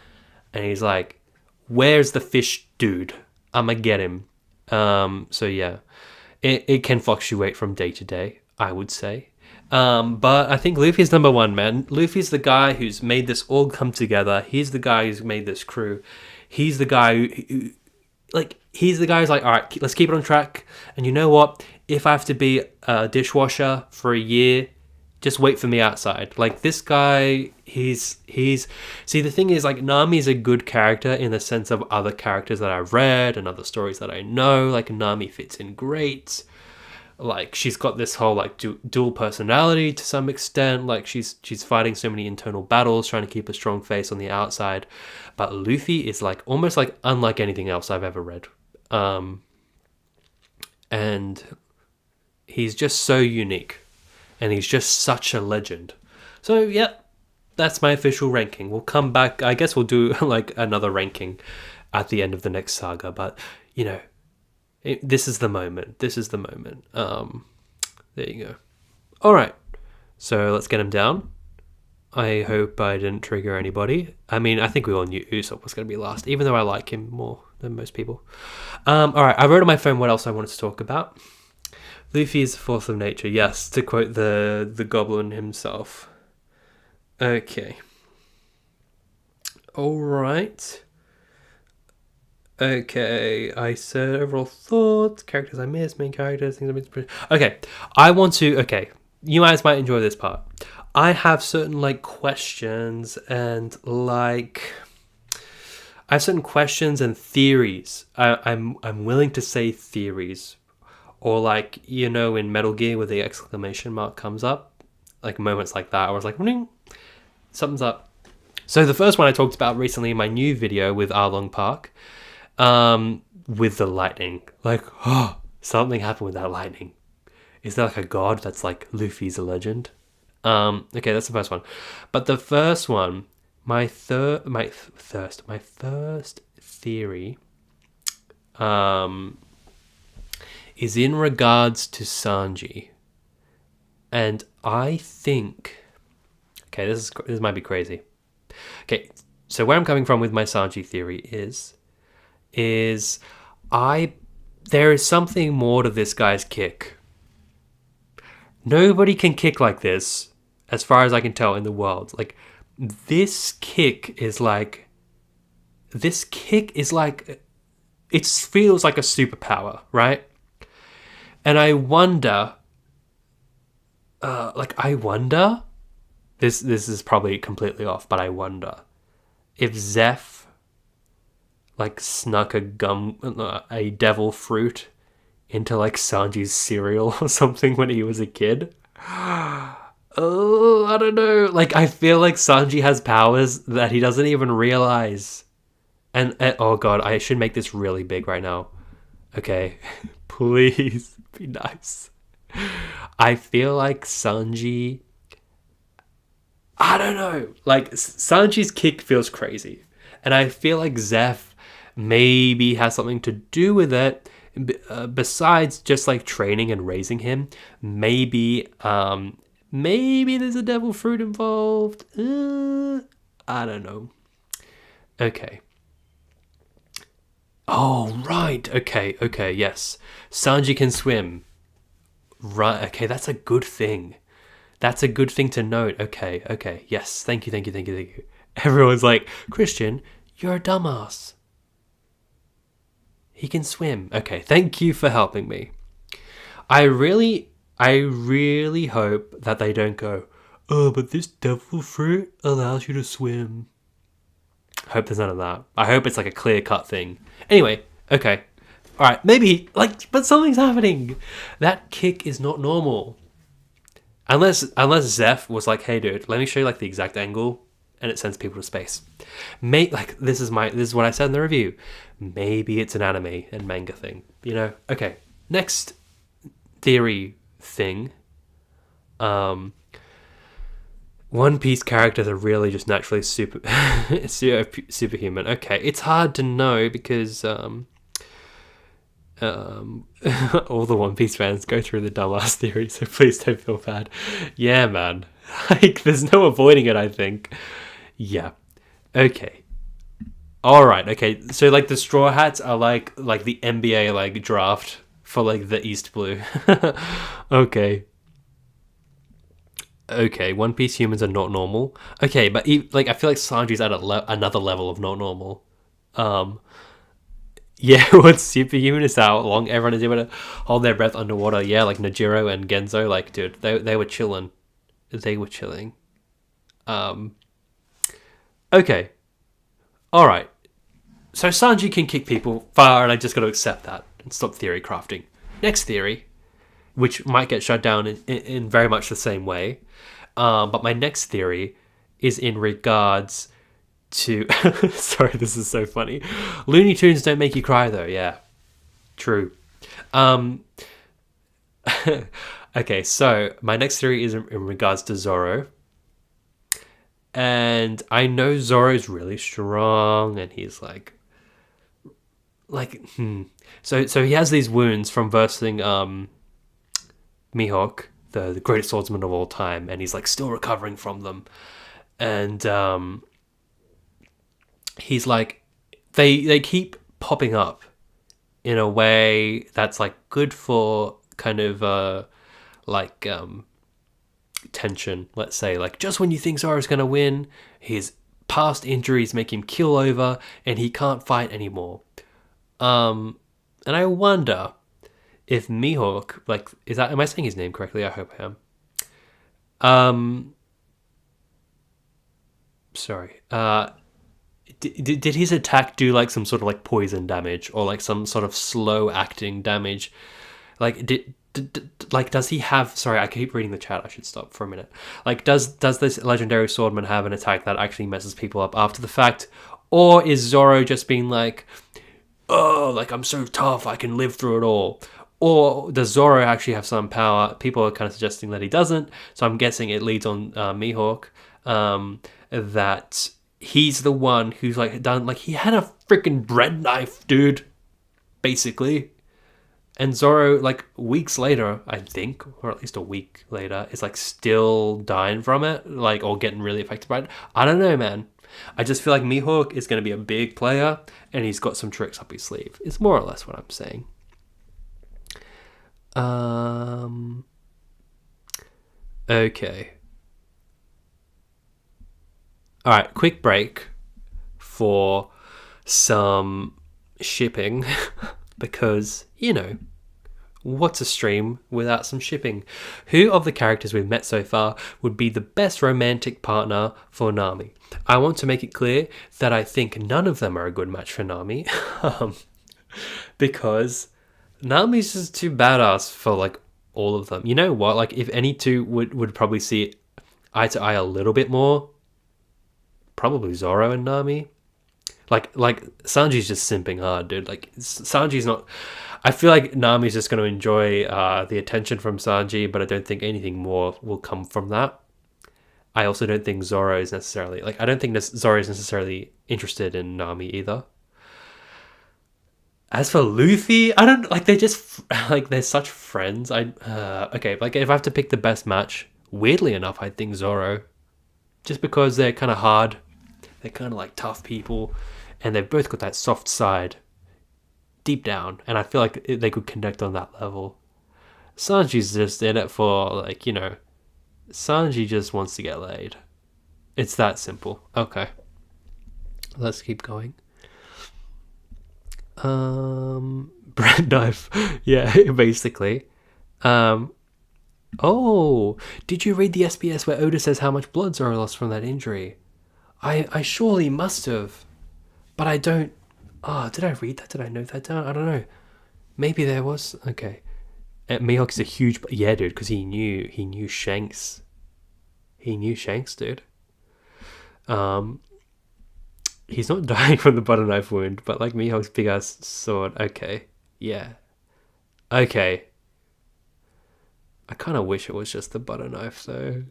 and he's like, "Where's the fish, dude? I'ma get him." So yeah, it can fluctuate from day to day, I would say. But I think Luffy's number one, man. Luffy's the guy who's made this all come together. He's the guy who's made this crew. He's the guy who he's the guy who's like, all right, let's keep it on track. And you know what? If I have to be a dishwasher for a year, just wait for me outside. Like, this guy, he's see, the thing is, like, Nami's a good character in the sense of other characters that I've read and other stories that I know. Like, Nami fits in great. Like, she's got this whole, like, dual personality to some extent. Like, she's fighting so many internal battles, trying to keep a strong face on the outside. But Luffy is, like, almost, like, unlike anything else I've ever read. And he's just so unique. And he's just such a legend. So, yeah, that's my official ranking. We'll come back. I guess we'll do, like, another ranking at the end of the next saga. But, you know, this is the moment. This is the moment. There you go. All right. So let's get him down. I hope I didn't trigger anybody. I mean, I think we all knew Usopp was going to be last, even though I like him more than most people. All right. I wrote on my phone what else I wanted to talk about. Luffy is a force of nature. Yes, to quote the goblin himself. Okay. All right. Okay, I said overall thoughts, characters I missed, main characters, things I missed. Okay, okay, you guys might enjoy this part. I have certain, like, questions and, like, I have certain questions and theories. I'm willing to say theories. Or, like, you know, in Metal Gear where the exclamation mark comes up, like, moments like that, I was like, something's up. So the first one I talked about recently in my new video with Arlong Park, with the lightning. Like, something happened with that lightning. Is there, like, a god that's like, Luffy's a legend? Okay, that's the first one. But the first one, my first theory, is in regards to Sanji. And I think, okay, this might be crazy. Okay, so where I'm coming from with my Sanji theory is there is something more to this guy's kick. Nobody can kick like this, as far as I can tell, in the world. Like, this kick is like, it feels like a superpower, right? And I wonder, this is probably completely off, but I wonder if Zeph, like, snuck a devil fruit into, like, Sanji's cereal or something when he was a kid. Oh, I don't know. Like, I feel like Sanji has powers that he doesn't even realize. And oh god, I should make this really big right now. Okay, please be nice. I feel like Sanji, I don't know. Like, Sanji's kick feels crazy. And I feel like Zeph maybe has something to do with it, besides just, like, training and raising him. Maybe there's a devil fruit involved. I don't know. Okay. Oh, right. Okay, yes. Sanji can swim. Right, okay, that's a good thing. That's a good thing to note. Okay, yes. Thank you. Everyone's like, Christian, you're a dumbass. He can swim. Okay, thank you for helping me. I really hope that they don't go, oh, but this devil fruit allows you to swim. I hope there's none of that. I hope it's like a clear-cut thing. Anyway, okay. Alright, maybe, like, but something's happening. That kick is not normal. Unless Zeph was like, hey dude, let me show you, like, the exact angle, and it sends people to space. This is what I said in the review. Maybe it's an anime and manga thing, you know? Okay, next theory thing. One Piece characters are really just naturally superhuman. Okay, it's hard to know because all the One Piece fans go through the dumbass theory, so please don't feel bad. Yeah, man. Like, there's no avoiding it, I think. Yeah. Okay. All right. Okay. So like the Straw Hats are like the NBA like draft for like the East Blue. Okay. Okay. One Piece humans are not normal. Okay, but like I feel like Sanji's at another level of not normal. Um. Yeah, what's superhuman is how long everyone is able to hold their breath underwater. Yeah, like Najiro and Genzo, like dude, they were chilling. They were chilling. Um. Okay. All right. So Sanji can kick people far, and I just got to accept that and stop theory crafting. Next theory, which might get shut down in very much the same way, but my next theory is in regards to. Sorry, this is so funny. Looney Tunes don't make you cry, though. Yeah, true. Um, okay, so my next theory is in regards to Zoro. And I know Zoro's really strong, and he's So he has these wounds from versing Mihook, the greatest swordsman of all time, and he's like still recovering from them. And he's like they keep popping up in a way that's like good for kind of like tension, let's say. Like just when you think Zoro's gonna win, his past injuries make him keel over and he can't fight anymore. And I wonder if Mihook, like, am I saying his name correctly? I hope I am. Sorry. Did his attack do like some sort of like poison damage or like some sort of slow acting damage? Like, does he have? Sorry, I keep reading the chat. I should stop for a minute. Like, does this legendary swordman have an attack that actually messes people up after the fact, or is Zoro just being like, oh, like I'm so tough, I can live through it all? Or does Zoro actually have some power? People are kind of suggesting that he doesn't, so I'm guessing it leads on Mihawk, that he's the one who's like done, like he had a freaking bread knife, dude, basically. And Zoro, like weeks later, I think, or at least a week later, is like still dying from it, like, or getting really affected by it. I don't know, man. I just feel like Mihawk is going to be a big player, and he's got some tricks up his sleeve. It's more or less what I'm saying. Okay. All right, quick break for some shipping because, what's a stream without some shipping? Who of the characters we've met so far would be the best romantic partner for Nami? I want to make it clear that I think none of them are a good match for Nami, because Nami's just too badass for like all of them. You know what? Like if any two would probably see eye to eye a little bit more, probably Zoro and Nami. Like Sanji's just simping hard, dude. Like Sanji's not. I feel like Nami's just going to enjoy the attention from Sanji, but I don't think anything more will come from that. I also don't think Zoro is necessarily I don't think Zoro is necessarily interested in Nami either. As for Luffy, I don't like. They're just like they're such friends. Okay, like if I have to pick the best match, weirdly enough, I think Zoro, just because they're kind of hard, they're kind of like tough people, and they've both got that soft side deep down, and I feel like they could connect on that level. Sanji's just in it for Sanji just wants to get laid. It's that simple. Okay, let's keep going. Bread knife. Yeah, basically. Oh, did you read the SBS where Oda says how much blood Zoro lost from that injury? I surely must have, but I don't. Oh, did I read that? Did I note that down? I don't know. Maybe there was. Okay. Mihook's a huge. Yeah, dude, because he knew Shanks. He knew Shanks, dude. He's not dying from the butter knife wound, but like Mihook's big ass sword. Okay. Yeah. Okay. I kind of wish it was just the butter knife, though.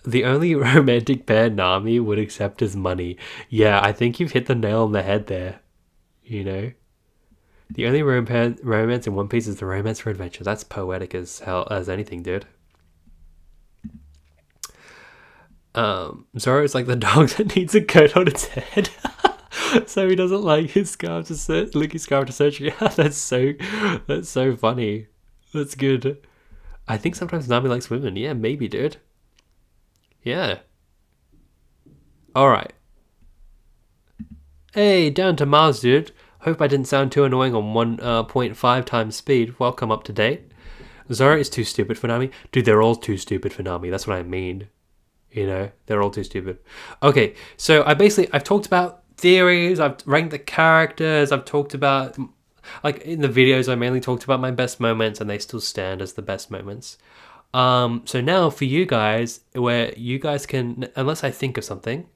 The only romantic pair Nami would accept is money. Yeah, I think you've hit the nail on the head there. The only romance in One Piece is the romance for adventure. That's poetic as hell as anything, dude. Zoro is like the dog that needs a coat on its head. So he doesn't like his scarf to search, Lucky's scarf to search it out. That's so funny. That's good. I think sometimes Nami likes women. Yeah, maybe, dude. Yeah. Alright. Hey, down to Mars, dude. Hope I didn't sound too annoying on 1.5 times speed. Welcome up to date. Zoro is too stupid for Nami. Dude, they're all too stupid for Nami. That's what I mean. You know, they're all too stupid. Okay, so I've talked about theories, I've ranked the characters, I've talked about, like, in the videos I mainly talked about my best moments, and they still stand as the best moments. So now for you guys, where you guys can, unless I think of something,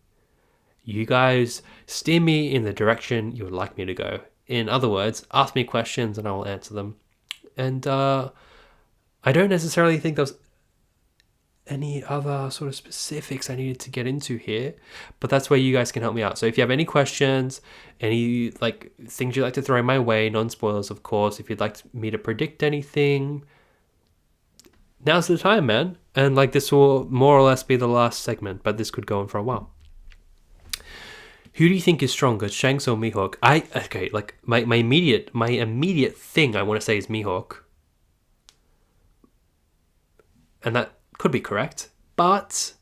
you guys steer me in the direction you would like me to go. In other words, ask me questions and I will answer them. And I don't necessarily think there's any other sort of specifics I needed to get into here, but that's where you guys can help me out. So if you have any questions, any like things you'd like to throw my way, non-spoilers of course, if you'd like me to predict anything, now's the time, man. And like, this will more or less be the last segment, but this could go on for a while. Who do you think is stronger, Shanks or Mihook? Like my immediate thing I want to say is Mihook, and that could be correct, but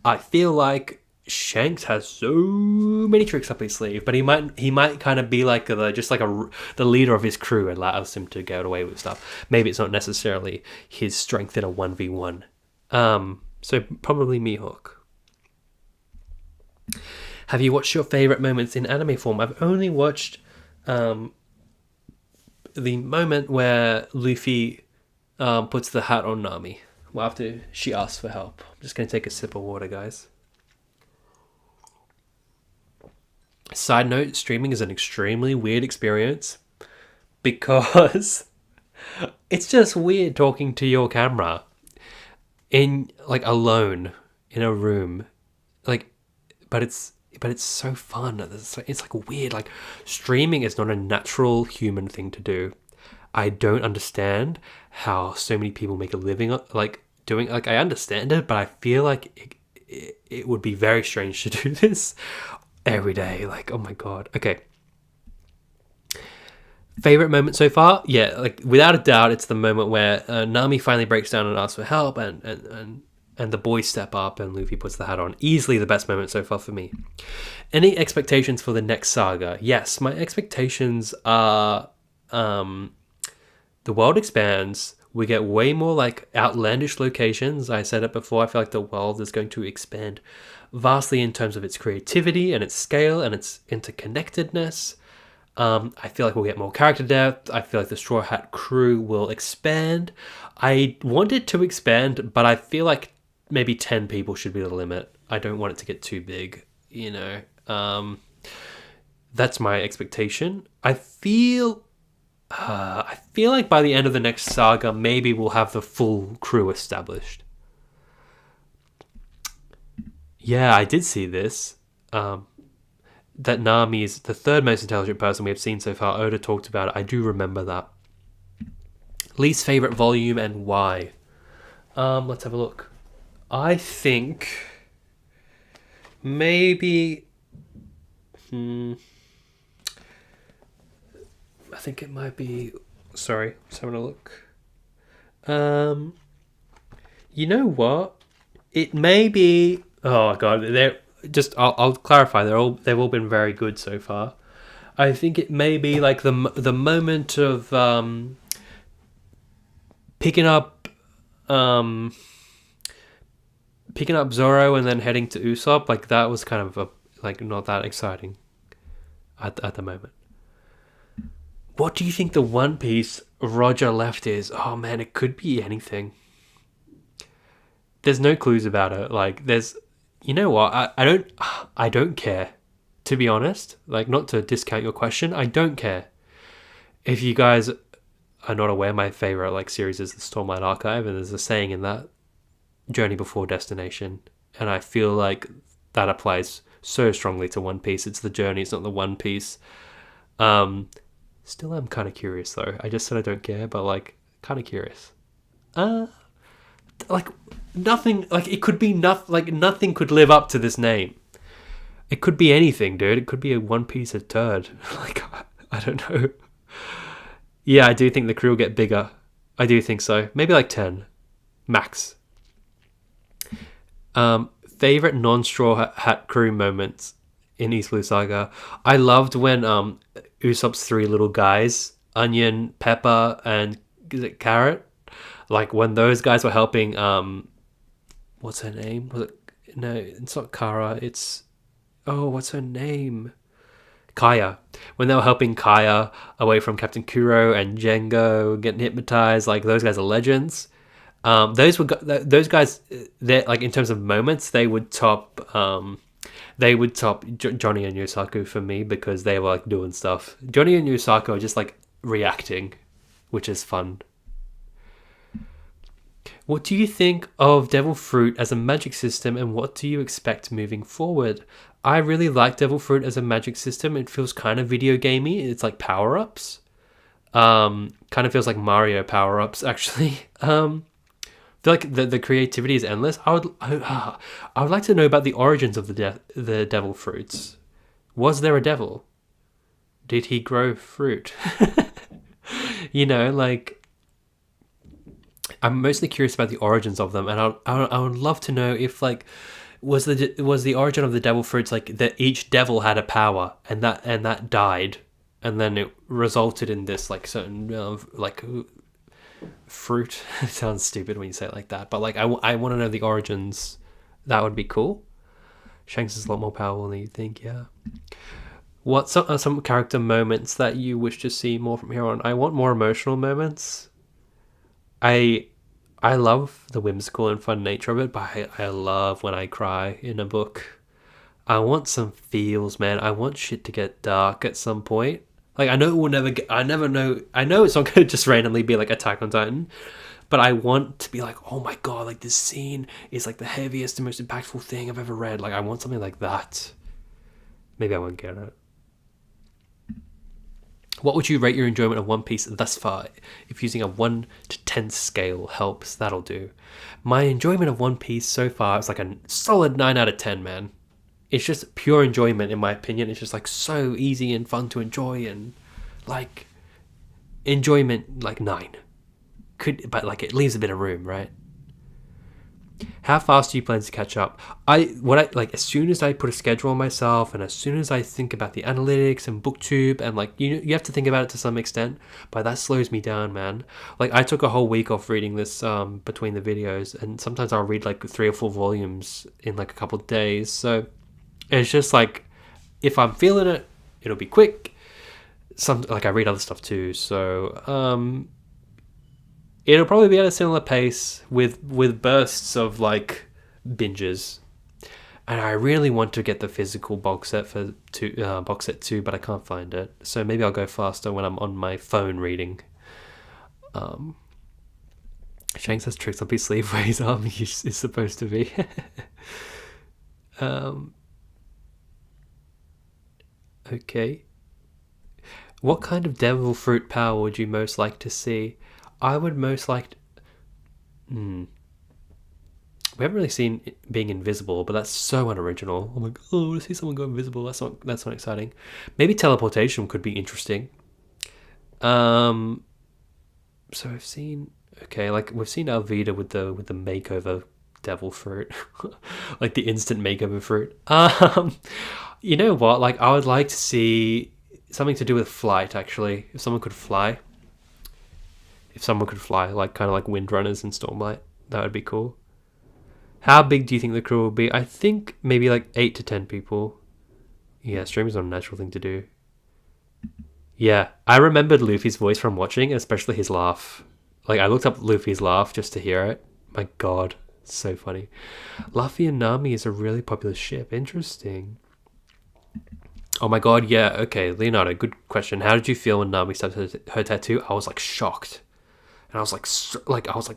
I feel like Shanks has so many tricks up his sleeve, but he might kind of be like the leader of his crew and allows him to get away with stuff. Maybe it's not necessarily his strength in a 1v1. So probably Mihook. Have you watched your favorite moments in anime form? I've only watched the moment where Luffy puts the hat on Nami. Well, after she asks for help. I'm just going to take a sip of water, guys. Side note, streaming is an extremely weird experience because it's just weird talking to your camera in, like, alone in a room. Like, but it's so fun. It's like weird. Like, streaming is not a natural human thing to do. I don't understand how so many people make a living like doing, like, I understand it, but I feel like it would be very strange to do this every day. Like, oh my god. Okay. Favorite moment so far? Yeah, like, without a doubt, it's the moment where Nami finally breaks down and asks for help, and the boys step up and Luffy puts the hat on. Easily the best moment so far for me. Any expectations for the next saga? Yes, my expectations are the world expands. We get way more, like, outlandish locations. I said it before, I feel like the world is going to expand vastly in terms of its creativity and its scale and its interconnectedness. I feel like we'll get more character depth. I feel like the Straw Hat crew will expand. I want it to expand, but I feel like maybe 10 people should be the limit. I don't want it to get too big, you know. That's my expectation. I feel like by the end of the next saga, maybe we'll have the full crew established. Yeah, I did see this. That Nami is the third most intelligent person we have seen so far. Oda talked about it. I do remember that. Least favorite volume and why? Let's have a look. I think maybe... I think it might be... Sorry, just having a look. You know what? It may be... Oh god, they're just... I'll clarify. They've all been very good so far. I think it may be like the moment of picking up Zoro and then heading to Usopp. Like, that was kind of not that exciting at the moment. What do you think the One Piece Roger left is? Oh man, it could be anything. There's no clues about it. Like, there's... You know what? I don't care. To be honest. Like, not to discount your question, I don't care. If you guys are not aware, my favorite, like, series is the Stormlight Archive, and there's a saying in that, journey before destination. And I feel like that applies so strongly to One Piece. It's the journey, it's not the One Piece. Still am kind of curious though. I just said I don't care, but, like, kind of curious. like nothing. Like it could be nothing. Like nothing could live up to this name. It could be anything, dude. It could be a One Piece of turd. Like I don't know. Yeah, I do think the crew will get bigger. I do think so. Maybe like 10 max. Favorite non-straw hat crew moments in East Blue Saga. I loved when Usopp's three little guys, Onion, Pepper, and is it Carrot? Like when those guys were helping what's her name? Was it no, it's not Kara, it's what's her name? Kaya. When they were helping Kaya away from Captain Kuro and Django getting hypnotized, like those guys are legends. Those guys. They like in terms of moments, they would top Johnny and Yusaku for me because they were like doing stuff. Johnny and Yusaku are just like reacting, which is fun. What do you think of Devil Fruit as a magic system, and what do you expect moving forward? I really like Devil Fruit as a magic system. It feels kind of video gamey. It's like power-ups. Kind of feels like Mario power-ups, actually. I feel like the creativity is endless. I would like to know about the origins of the Devil Fruits. Was there a devil? Did he grow fruit? Like... I'm mostly curious about the origins of them, and I would love to know if like was the origin of the devil fruits like that each devil had a power and that died, and then it resulted in this like certain fruit. It sounds stupid when you say it like that, but like I want to know the origins. That would be cool. Shanks is a lot more powerful than you think. Yeah. What are some character moments that you wish to see more from here on? I want more emotional moments. I love the whimsical and fun nature of it, but I love when I cry in a book. I want some feels, man. I want shit to get dark at some point. Like I know it will never get. I know it's not going to just randomly be like Attack on Titan, but I want to be like, oh my god, like this scene is like the heaviest and most impactful thing I've ever read. Like I want something like that. Maybe I won't get it. What would you rate your enjoyment of One Piece thus far? If using a 1 to 10 scale helps, that'll do. My enjoyment of One Piece so far is like a solid 9 out of 10, man. It's just pure enjoyment, in my opinion. It's just like so easy and fun to enjoy, and like enjoyment like 9. But like it leaves a bit of room, right? How fast do you plan to catch up? As soon as I put a schedule on myself, and as soon as I think about the analytics and booktube, and like you have to think about it to some extent, but that slows me down, man. Like I took a whole week off reading this between the videos, and sometimes I'll read like 3 or 4 volumes in like a couple of days. So it's just like if I'm feeling it, it'll be quick. I read other stuff too, so it'll probably be at a similar pace with bursts of like binges, and I really want to get the physical box set too, but I can't find it. So maybe I'll go faster when I'm on my phone reading. Shanks has tricks up his sleeve where his arm is supposed to be. Okay. What kind of devil fruit power would you most like to see? I would most like... We haven't really seen it being invisible, but that's so unoriginal. I'm like, I want to see someone go invisible. That's not exciting. Maybe teleportation could be interesting. So I've seen... Okay, like we've seen Alvida with the makeover devil fruit. Like the instant makeover fruit. You know what? Like I would like to see something to do with flight, actually. If someone could fly, like kind of like Windrunners and Stormlight, that would be cool. How big do you think the crew will be? I think maybe like 8 to 10 people. Yeah, streaming is not a natural thing to do. Yeah, I remembered Luffy's voice from watching, especially his laugh. Like I looked up Luffy's laugh just to hear it. My god, it's so funny. Luffy and Nami is a really popular ship. Interesting. Oh my god, yeah, okay, Leonardo, good question. How did you feel when Nami stabbed her tattoo? I was like shocked. And I was like,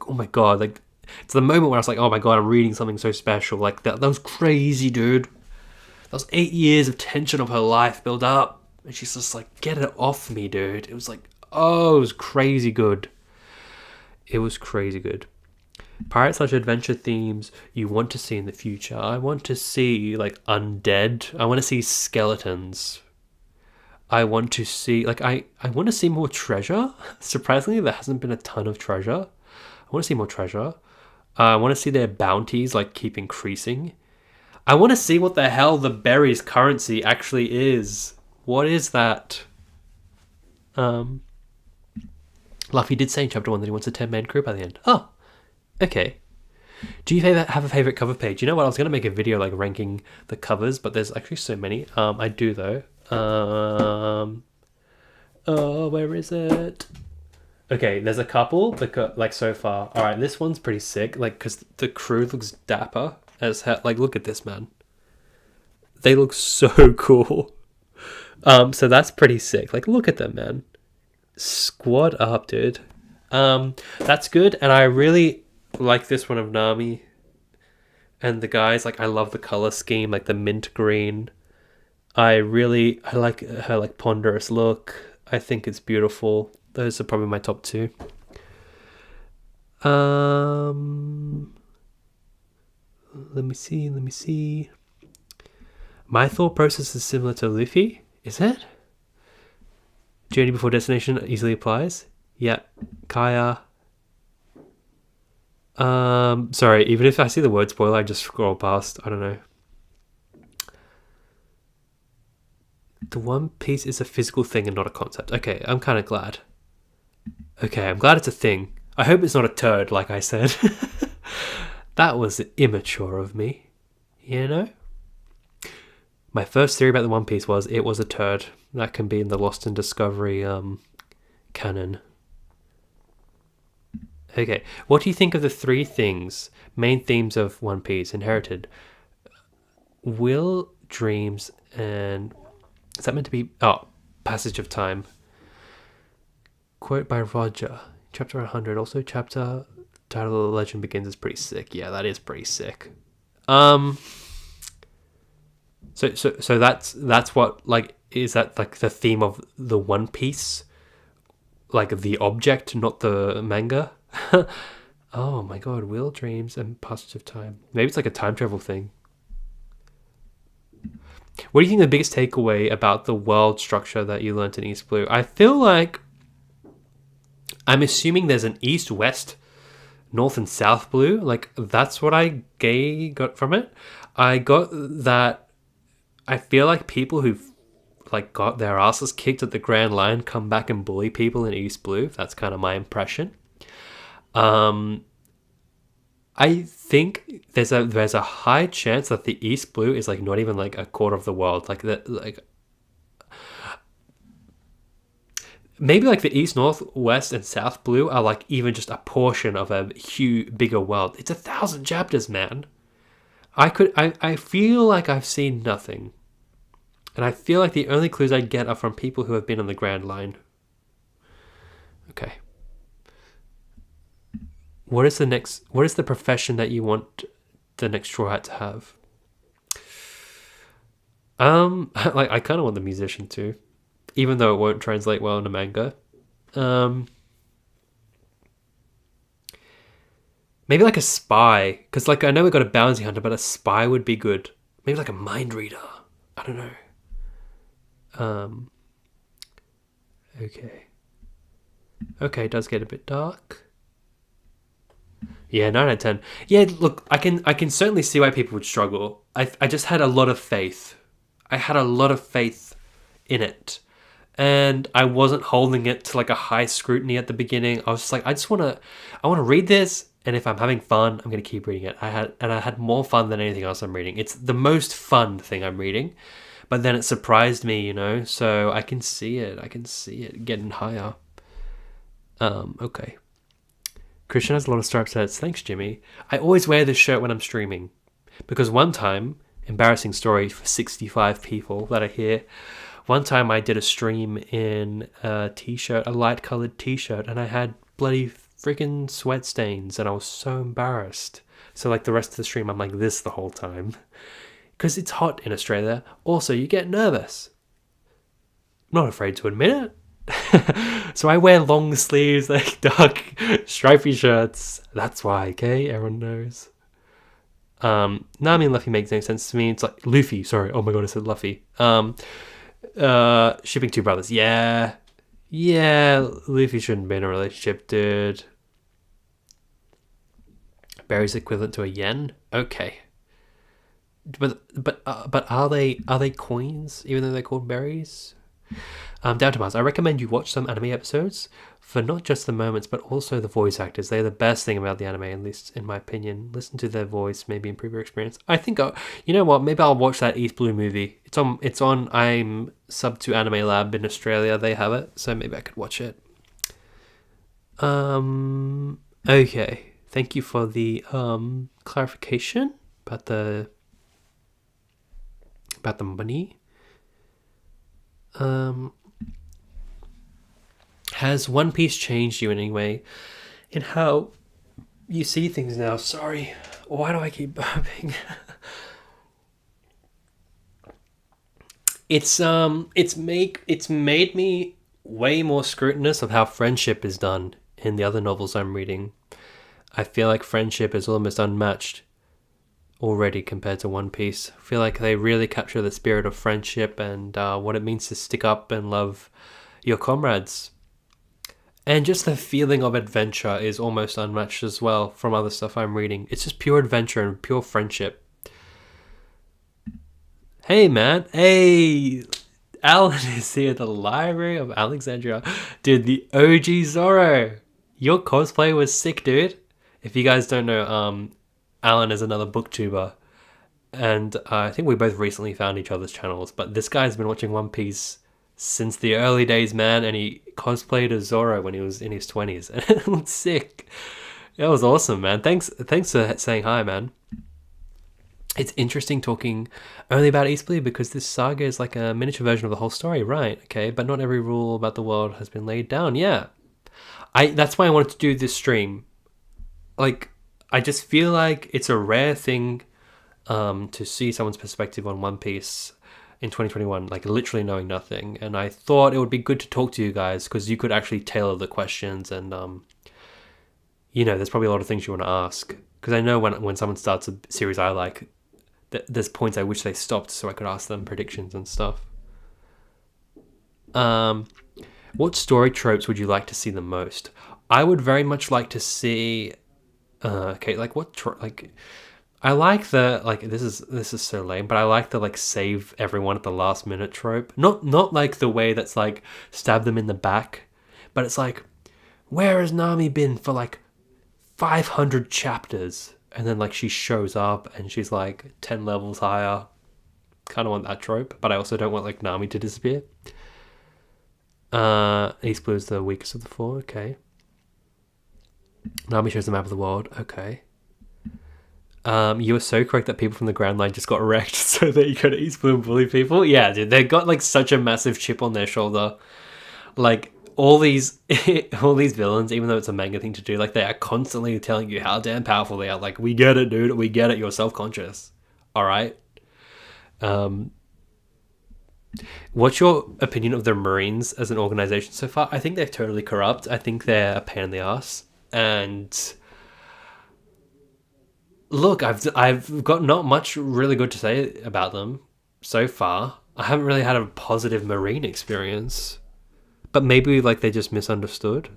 oh my god, like, it's the moment where I was like, oh my god, I'm reading something so special. Like, that was crazy, dude. That was 8 years of tension of her life built up. And she's just like, get it off me, dude. It was like, oh, it was crazy good. It was crazy good. Pirate/adventure themes you want to see in the future. I want to see like undead. I want to see skeletons. I want to see I want to see more treasure. Surprisingly, there hasn't been a ton of treasure. I want to see more treasure. I want to see their bounties like keep increasing. I want to see what the hell the berries currency actually is. What is that? Luffy did say in chapter 1 that he wants a 10-man crew by the end. Oh, okay. Do you have a favorite cover page? You know what? I was going to make a video like ranking the covers, but there's actually so many. I do though. Oh, where is it? Okay, there's a couple like so far. All right, this one's pretty sick. Like, cause the crew looks dapper as hell. Like, look at this, man. They look so cool. So that's pretty sick. Like, look at them, man. Squad up, dude. That's good, and I really like this one of Nami and the guys. Like, I love the color scheme, like the mint green. I like her like ponderous look. I think it's beautiful. Those are probably my top two. Let me see. My thought process is similar to Luffy. Is it? Journey before destination easily applies. Yeah. Kaya. Sorry, even if I see the word spoiler, I just scroll past. I don't know. The One Piece is a physical thing and not a concept. Okay, I'm kind of glad. Okay, I'm glad it's a thing. I hope it's not a turd, like I said. That was immature of me. You know? My first theory about the One Piece was it was a turd. That can be in the Lost in Discovery canon. Okay, what do you think of the three main themes of One Piece? Inherited. Will, dreams, and... Is that meant to be... Oh, passage of time. Quote by Roger. Chapter 100. Also, chapter title of the legend begins is pretty sick. Yeah, that is pretty sick. So that's what, like, is that like the theme of the One Piece? Like the object, not the manga? Oh my god, Will, dreams, and passage of time. Maybe it's like a time travel thing. What do you think the biggest takeaway about the world structure that you learned in East Blue? I feel like I'm assuming there's an East, West, North, and South Blue. Like, that's what I got from it. I got that I feel like people who've like got their asses kicked at the Grand Line come back and bully people in East Blue. That's kind of my impression. I think there's a high chance that the East Blue is like not even like a quarter of the world. Like that, like maybe like the East, North, West, and South Blue are like even just a portion of a huge bigger world. It's 1,000 chapters, man. I feel like I've seen nothing, and I feel like the only clues I get are from people who have been on the Grand Line. Okay. What is the profession that you want the next Straw Hat to have? Like, I kind of want the musician too, even though it won't translate well into manga. Maybe like a spy, because like I know we got a bounty hunter, but a spy would be good. Maybe like a mind reader. I don't know. Okay, it does get a bit dark. Yeah, 9 out of 10. Yeah, look, I can certainly see why people would struggle. I just had a lot of faith. I had a lot of faith in it. And I wasn't holding it to like a high scrutiny at the beginning. I was just like, I want to read this, and if I'm having fun, I'm going to keep reading it. I had more fun than anything else I'm reading. It's the most fun thing I'm reading. But then it surprised me, so I can see it getting higher. Okay. Christian has a lot of striped shirts. Thanks, Jimmy. I always wear this shirt when I'm streaming. Because one time, embarrassing story for 65 people that are here, one time I did a stream in a t-shirt, a light-coloured t-shirt, and I had bloody freaking sweat stains, and I was so embarrassed. So like the rest of the stream, I'm like this the whole time. Because it's hot in Australia. Also, you get nervous. I'm not afraid to admit it. So I wear long sleeves, like dark stripy shirts. That's why, okay? Everyone knows. Nami and Luffy makes no sense to me. It's like Luffy, sorry. Oh my god, I said Luffy. Shipping two brothers. Yeah. Yeah, Luffy shouldn't be in a relationship, dude. Berry's equivalent to a yen? Okay. But are they coins even though they're called berries? Down to Mars. I recommend you watch some anime episodes for not just the moments but also the voice actors. They're the best thing about the anime, at least in my opinion. Listen to their voice, maybe improve your experience. I think you know what? Maybe I'll watch that East Blue movie. It's on. It's on. I'm sub to Anime Lab in Australia. They have it, so maybe I could watch it. Okay. Thank you for the clarification about the money. Has One Piece changed you in any way in how you see things now? Sorry, why do I keep burping? It's made me way more scrutinous of how friendship is done in the other novels I'm reading. I feel like friendship is almost unmatched already compared to One Piece. I feel like they really capture the spirit of friendship and what it means to stick up and love your comrades. And just the feeling of adventure is almost unmatched as well from other stuff I'm reading. It's just pure adventure and pure friendship. Hey man, hey! Alan is here at the Library of Alexandria. Dude, the OG Zoro! Your cosplay was sick, dude. If you guys don't know, Alan is another booktuber. And I think we both recently found each other's channels. But this guy's been watching One Piece since the early days, man, and he cosplayed as Zoro when he was in his 20s, and it looked sick. That was awesome, man. Thanks for saying hi, man. It's interesting talking only about East Blue because this saga is like a miniature version of the whole story, right? Okay, but not every rule about the world has been laid down. Yeah, that's why I wanted to do this stream. Like, I just feel like it's a rare thing to see someone's perspective on One Piece in 2021, like literally knowing nothing. And I thought it would be good to talk to you guys because you could actually tailor the questions and, there's probably a lot of things you want to ask. Because I know when someone starts a series I like, there's points I wish they stopped so I could ask them predictions and stuff. What story tropes would you like to see the most? I would very much like to see... I like the this is so lame, but I like the save everyone at the last minute trope. Not like the way that's like stab them in the back, but it's like, where has Nami been for 500 chapters, and then she shows up and she's 10 levels higher. Kind of want that trope, but I also don't want Nami to disappear. East Blue is the weakest of the four. Okay. Nami shows the map of the world. Okay. You were so correct that people from the Grand Line just got wrecked so that you go to East Blue and bully people. Yeah, dude, they got such a massive chip on their shoulder. All these villains, even though it's a manga thing to do, they are constantly telling you how damn powerful they are. We get it, dude. We get it. You're self-conscious. All right. What's your opinion of the Marines as an organization so far? I think they're totally corrupt. I think they're a pain in the ass. And look, I've got not much really good to say about them so far. I haven't really had a positive Marine experience. But maybe they just misunderstood.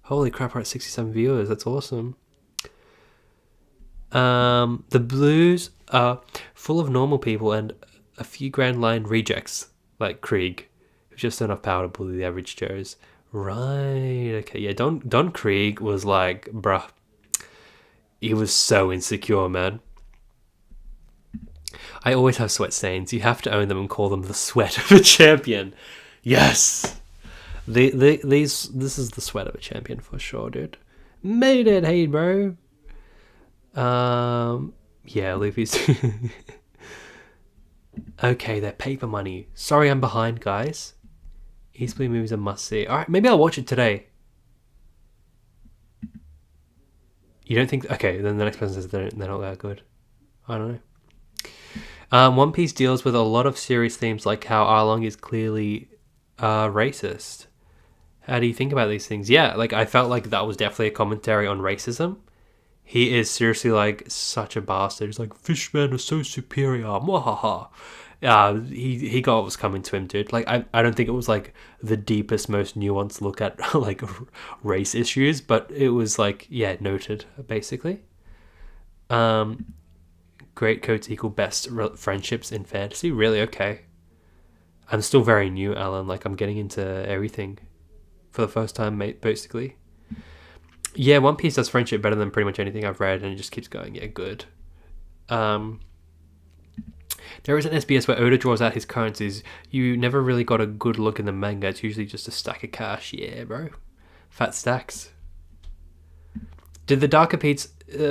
Holy crap, we're at 67 viewers. That's awesome. The Blues are full of normal people and a few Grand Line rejects, like Krieg, who just don't have power to bully the average Joes. Right, okay, yeah, Don Krieg was bruh, he was so insecure, man. I always have sweat stains. You have to own them and call them the sweat of a champion. Yes! This is the sweat of a champion for sure, dude. Made it, hey, bro. Yeah, Luffy's... Okay, they're paper money. Sorry I'm behind, guys. East Blue movies a must-see. Alright, maybe I'll watch it today. You don't think... Okay, then the next person says they're not that good. I don't know. One Piece deals with a lot of serious themes like how Arlong is clearly racist. How do you think about these things? Yeah, like I felt like that was definitely a commentary on racism. He is seriously like such a bastard. He's like, fishmen are so superior. Mwahaha. He got what was coming to him, dude. Like I don't think it was like the deepest, most nuanced look at like race issues, but it was like, yeah, noted basically. Um, Great coats equal best friendships in fantasy. Really? Okay. I'm still very new, Alan. Like I'm getting into everything for the first time, mate. Basically. Yeah, One Piece does friendship better than pretty much anything I've read, and it just keeps going. Yeah, good. Um, there is an SBS where Oda draws out his currencies. You never really got a good look in the manga. It's usually just a stack of cash. Yeah, bro. Fat stacks. Did the darker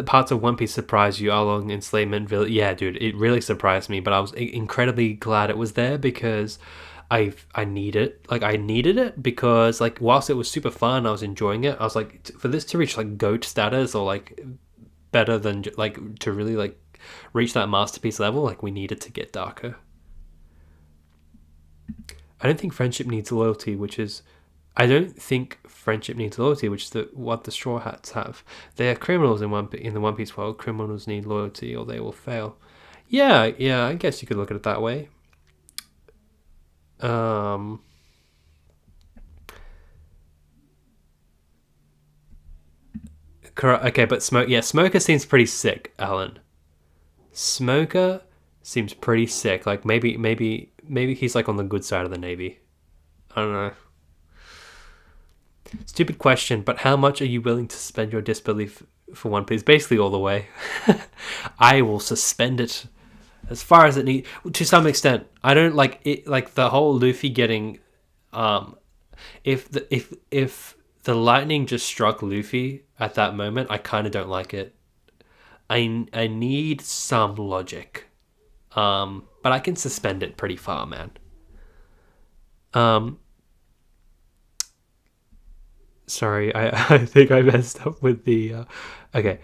parts of One Piece surprise you? Along enslavement village? Yeah, dude, it really surprised me. But I was incredibly glad it was there because I need it. Like I needed it because like whilst it was super fun, I was enjoying it. I was like, for this to reach like GOAT status or like better than like to really like reach that masterpiece level, like we needed to get darker. I don't think friendship needs loyalty, which is I don't think friendship needs loyalty, which is what the Straw Hats have. They are criminals in the One Piece world. Criminals need loyalty, or they will fail. Yeah, I guess you could look at it that way. Okay, but Smoker seems pretty sick, Alan. Smoker seems pretty sick. Like maybe he's like on the good side of the Navy. I don't know. Stupid question, but how much are you willing to suspend your disbelief for One Piece? Basically all the way. I will suspend it as far as it needs, to some extent. I don't like it, like the whole Luffy getting if the lightning just struck Luffy at that moment, I kind of don't like it. I need some logic. But I can suspend it pretty far, man. Sorry, I think I messed up with the okay.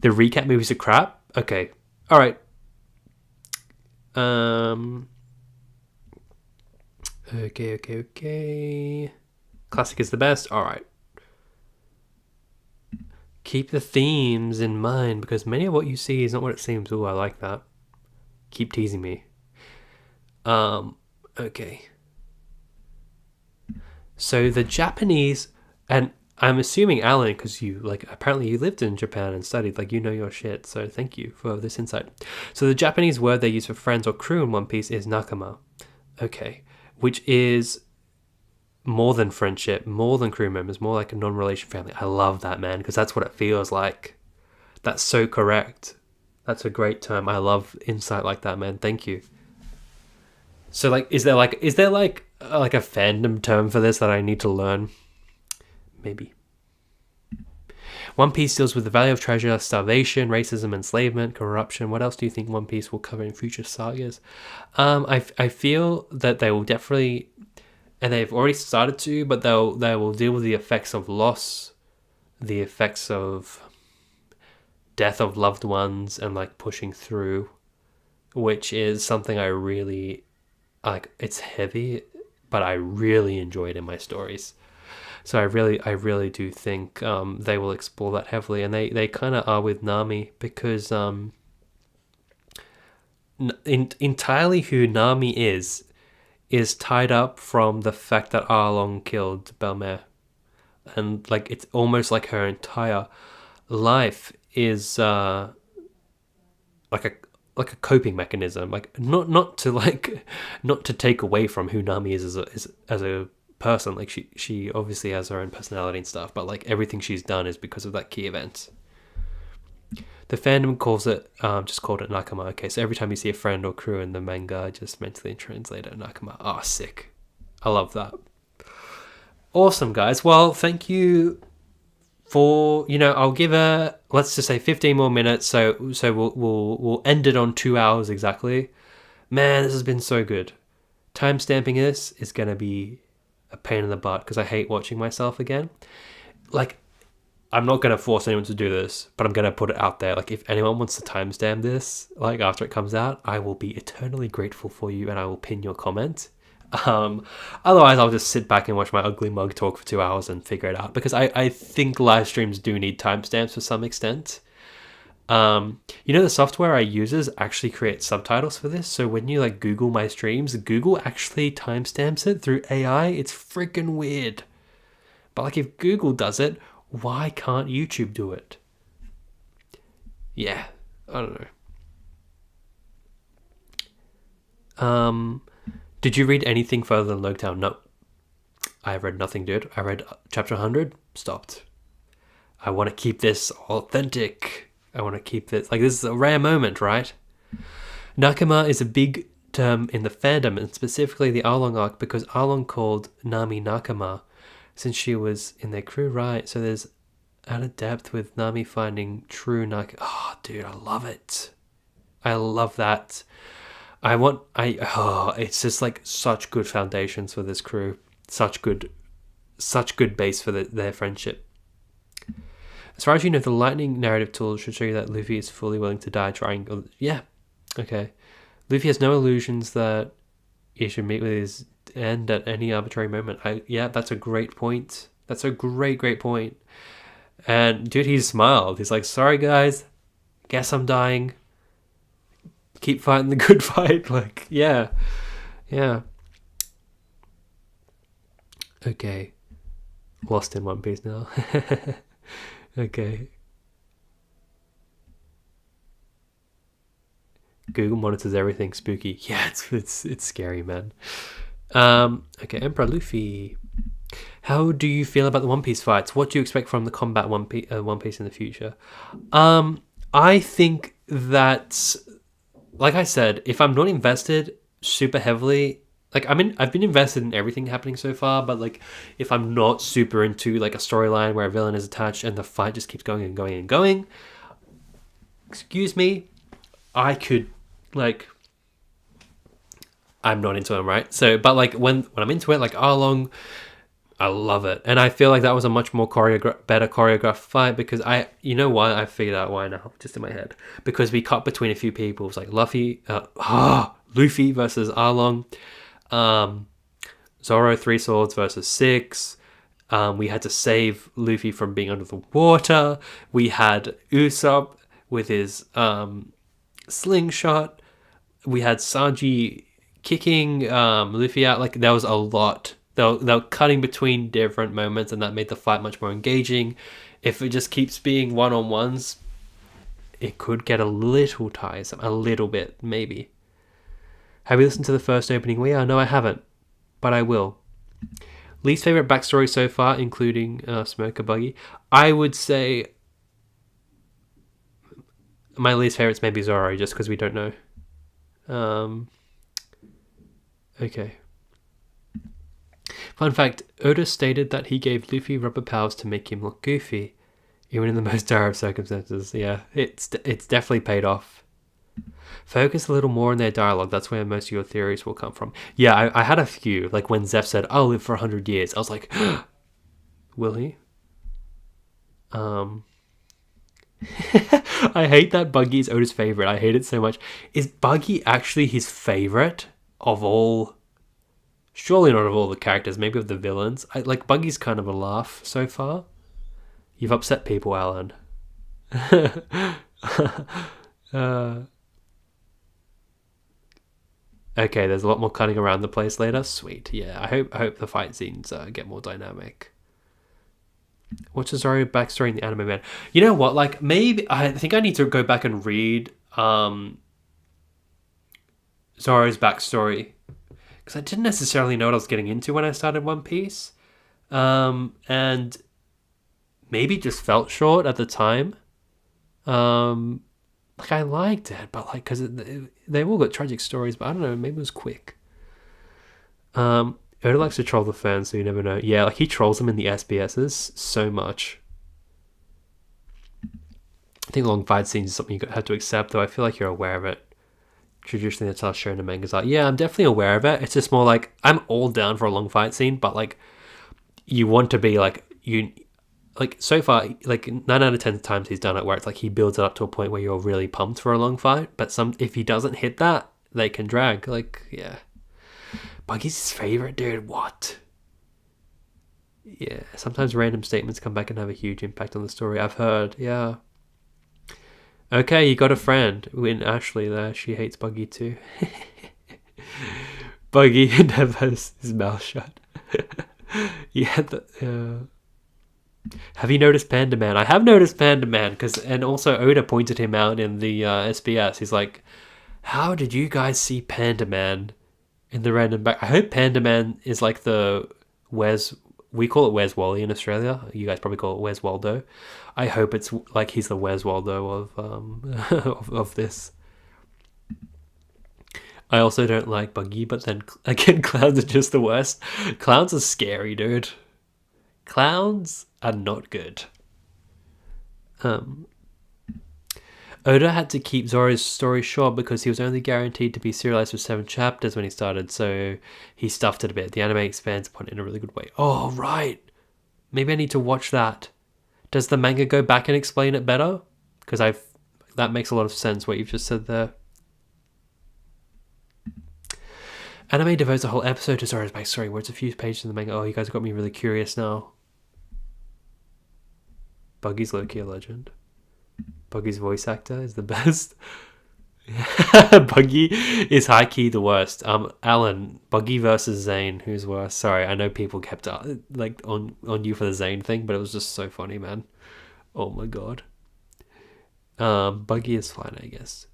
The recap movies are crap. Okay. All right. Okay. Classic is the best. All right. Keep the themes in mind because many of what you see is not what it seems. Oh, I like that. Keep teasing me. Okay. So the Japanese, and I'm assuming Alan, because you apparently you lived in Japan and studied, like you know your shit. So thank you for this insight. So the Japanese word they use for friends or crew in One Piece is nakama. Okay, which is more than friendship, more than crew members, more like a non-relation family. I love that, man, because that's what it feels like. That's so correct. That's a great term. I love insight like that, man. Thank you. So is there like a fandom term for this that I need to learn? Maybe. One Piece deals with the value of treasure, starvation, racism, enslavement, corruption. What else do you think One Piece will cover in future sagas? I feel that they will definitely, and they've already started to, but they will deal with the effects of loss, the effects of death of loved ones, and like pushing through, which is something I really like. It's heavy, but I really enjoy it in my stories. So I really do think they will explore that heavily, and they kind of are with Nami because entirely who Nami is tied up from the fact that Arlong killed Belmer, and like it's almost like her entire life is like a coping mechanism, like not to take away from who Nami is as a person. Like she obviously has her own personality and stuff, but like everything she's done is because of that key event. The fandom just called it nakama. Okay, so every time you see a friend or crew in the manga, just mentally translate it nakama. Ah, sick. I love that. Awesome, guys. Well, thank you for, I'll give let's just say 15 more minutes, so we'll end it on 2 hours exactly. Man, this has been so good. Timestamping this is gonna be a pain in the butt because I hate watching myself again. Like, I'm not gonna force anyone to do this, but I'm gonna put it out there. Like, if anyone wants to timestamp this, like after it comes out, I will be eternally grateful for you, and I will pin your comment. Otherwise, I'll just sit back and watch my ugly mug talk for 2 hours and figure it out, because I think live streams do need timestamps to some extent. The software I use actually creates subtitles for this. So when you like Google my streams, Google actually timestamps it through AI. It's freaking weird. But like if Google does it, why can't YouTube do it? Yeah, I don't know. Did you read anything further than Loketown? No. I read nothing, dude. I read chapter 100, stopped. I want to keep this authentic. I want to keep this, like, this is a rare moment, right? Nakama is a big term in the fandom, and specifically the Arlong arc, because Arlong called Nami Nakama since she was in their crew, right? So there's added depth with Nami finding true Nakama. Oh, dude, I love it. I love that. It's just like such good foundations for this crew. Such good base for their friendship. As far as you know, the lightning narrative tools should show you that Luffy is fully willing to die trying. Yeah, okay. Luffy has no illusions that he should meet with his end at any arbitrary moment. That's a great point. That's a great point. And dude, he smiled. He's like, sorry guys, guess I'm dying. Keep fighting the good fight. Like, yeah. Okay. Lost in One Piece now. Okay. Google monitors everything spooky. Yeah, it's scary, man. Okay, Emperor Luffy. How do you feel about the One Piece fights? What do you expect from the combat One Piece in the future? I think that, like I said, if I'm not invested super heavily, like I've been invested in everything happening so far, but like if I'm not super into like a storyline where a villain is attached and the fight just keeps going and going and going, excuse me, I could like, I'm not into them, right? So, but like when I'm into it, like Arlong, I love it, and I feel like that was a much more better choreographed fight, because you know why? I figured out why now, just in my head, because we cut between a few people. It was like Luffy versus Arlong, Zoro 3 swords versus 6. We had to save Luffy from being under the water. We had Usopp with his slingshot. We had Sanji kicking Luffy out. Like, there was a lot. They were cutting between different moments, and that made the fight much more engaging. If it just keeps being one-on-ones, it could get a little tiresome. A little bit, maybe. Have you listened to the first opening? Well, yeah, no, I haven't, but I will. Least favorite backstory so far, including Smoker Buggy. I would say my least favorite's maybe Zoro, just because we don't know. Okay. Fun fact, Oda stated that he gave Luffy rubber powers to make him look goofy, even in the most dire of circumstances. Yeah, it's definitely paid off. Focus a little more on their dialogue. That's where most of your theories will come from. Yeah, I had a few. Like when Zeph said, I'll live for 100 years. I was like, will he? I hate that Buggy is Oda's favorite. I hate it so much. Is Buggy actually his favorite of all? Surely not of all the characters, maybe of the villains. Like, Buggy's kind of a laugh so far. You've upset people, Alan. Okay, there's a lot more cutting around the place later. Sweet, yeah. I hope the fight scenes get more dynamic. What's the Zoro backstory in the anime, man? You know what? Like, maybe I think I need to go back and read Zoro's backstory, because I didn't necessarily know what I was getting into when I started One Piece, and maybe just felt short at the time. Like, I liked it, but like, because they all got tragic stories, but I don't know, maybe it was quick. Oda likes to troll the fans, so you never know. Yeah, like he trolls them in the SBSs so much. I think long fight scenes is something you have to accept, though I feel like you're aware of it. Traditionally, that's how shown the mangas are. Yeah, I'm definitely aware of it. It's just more like, I'm all down for a long fight scene, but like, you want to be like, like so far, like 9 out of 10 times he's done it where it's like he builds it up to a point where you're really pumped for a long fight, but if he doesn't hit that, they can drag. Like, yeah. Buggy's his favorite, dude. What? Yeah, sometimes random statements come back and have a huge impact on the story. I've heard, yeah. Okay, you got a friend in Ashley there. She hates Buggy too. Buggy never has his mouth shut. Yeah, have you noticed Panda Man? I have noticed Panda Man, and also Oda pointed him out in the SBS. He's like, how did you guys see Panda Man in the random back? I hope Panda Man is like we call it Where's Wally in Australia. You guys probably call it Where's Waldo. I hope it's like he's the Where's Waldo of of this. I also don't like Buggy, but then again, clowns are just the worst. Clowns are scary, dude. Clowns are not good. Oda had to keep Zoro's story short because he was only guaranteed to be serialized with 7 chapters when he started, so he stuffed it a bit. The anime expands upon it in a really good way. Oh, right. Maybe I need to watch that. Does the manga go back and explain it better? Because that makes a lot of sense what you've just said there. Anime devotes a whole episode to Zoro's backstory, where it's a few pages in the manga. Oh, you guys have got me really curious now. Buggy's low-key a legend. Buggy's voice actor is the best. Buggy is high-key the worst. Alan, Buggy versus Zane, who's worse? Sorry, I know people kept like on you for the Zane thing, but it was just so funny, man. Oh my god. Buggy is fine, I guess.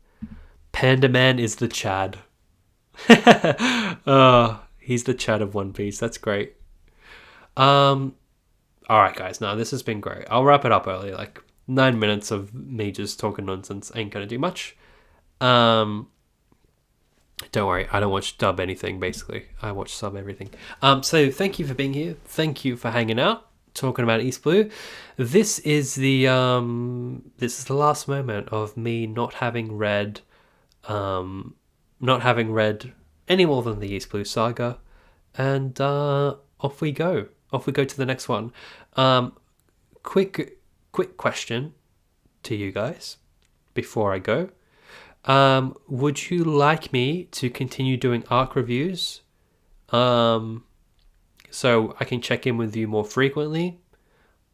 Panda Man is the Chad. He's the Chad of One Piece. That's great. Alright guys, no, this has been great. I'll wrap it up early. Like 9 minutes of me just talking nonsense ain't gonna do much. Don't worry, I don't watch dub anything basically. I watch sub everything. So thank you for being here. Thank you for hanging out, talking about East Blue. This is the last moment of me not having read any more than the East Blue Saga, and off we go to the next one. Quick question to you guys before I go. Would you like me to continue doing arc reviews so I can check in with you more frequently?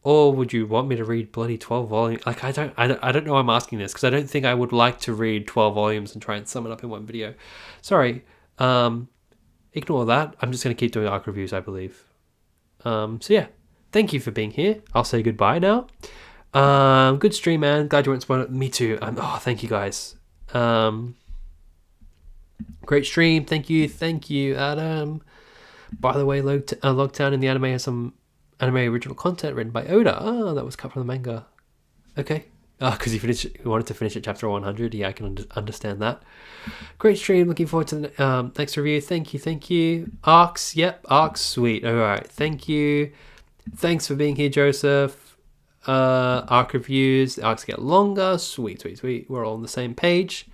Or would you want me to read bloody 12 volumes? Like, I don't know why I'm asking this, because I don't think I would like to read 12 volumes and try and sum it up in one video. Sorry. Ignore that. I'm just going to keep doing arc reviews, I believe. So yeah, thank you for being here. I'll say goodbye now. Good stream, man. Glad you weren't spoiled. Me too. Thank you guys. Great stream. Thank you, Adam. By the way, Logtown in the anime has some anime original content written by Oda. Oh, that was cut from the manga. Okay. Because you wanted to finish at chapter 100. Yeah, I can understand that. Great stream. Looking forward to the next review. Thank you. Arcs. Yep, arcs. Sweet. All right. Thank you. Thanks for being here, Joseph. Arc reviews. The arcs get longer. Sweet. We're all on the same page.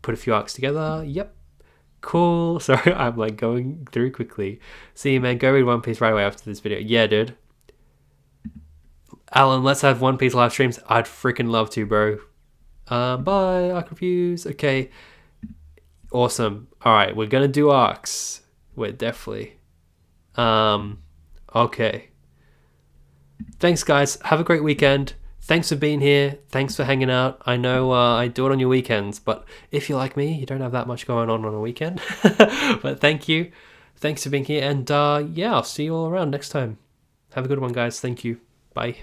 Put a few arcs together. Yep. Cool. Sorry, I'm like going through quickly. See you, man. Go read One Piece right away after this video. Yeah, dude. Alan, let's have One Piece live streams. I'd freaking love to, bro. Bye. Arc reviews. Okay. Awesome. All right, we're gonna do arcs. We're definitely. Okay. Thanks, guys. Have a great weekend. Thanks for being here. Thanks for hanging out. I know I do it on your weekends, but if you're like me, you don't have that much going on a weekend. But thank you. Thanks for being here. And yeah, I'll see you all around next time. Have a good one, guys. Thank you. Bye.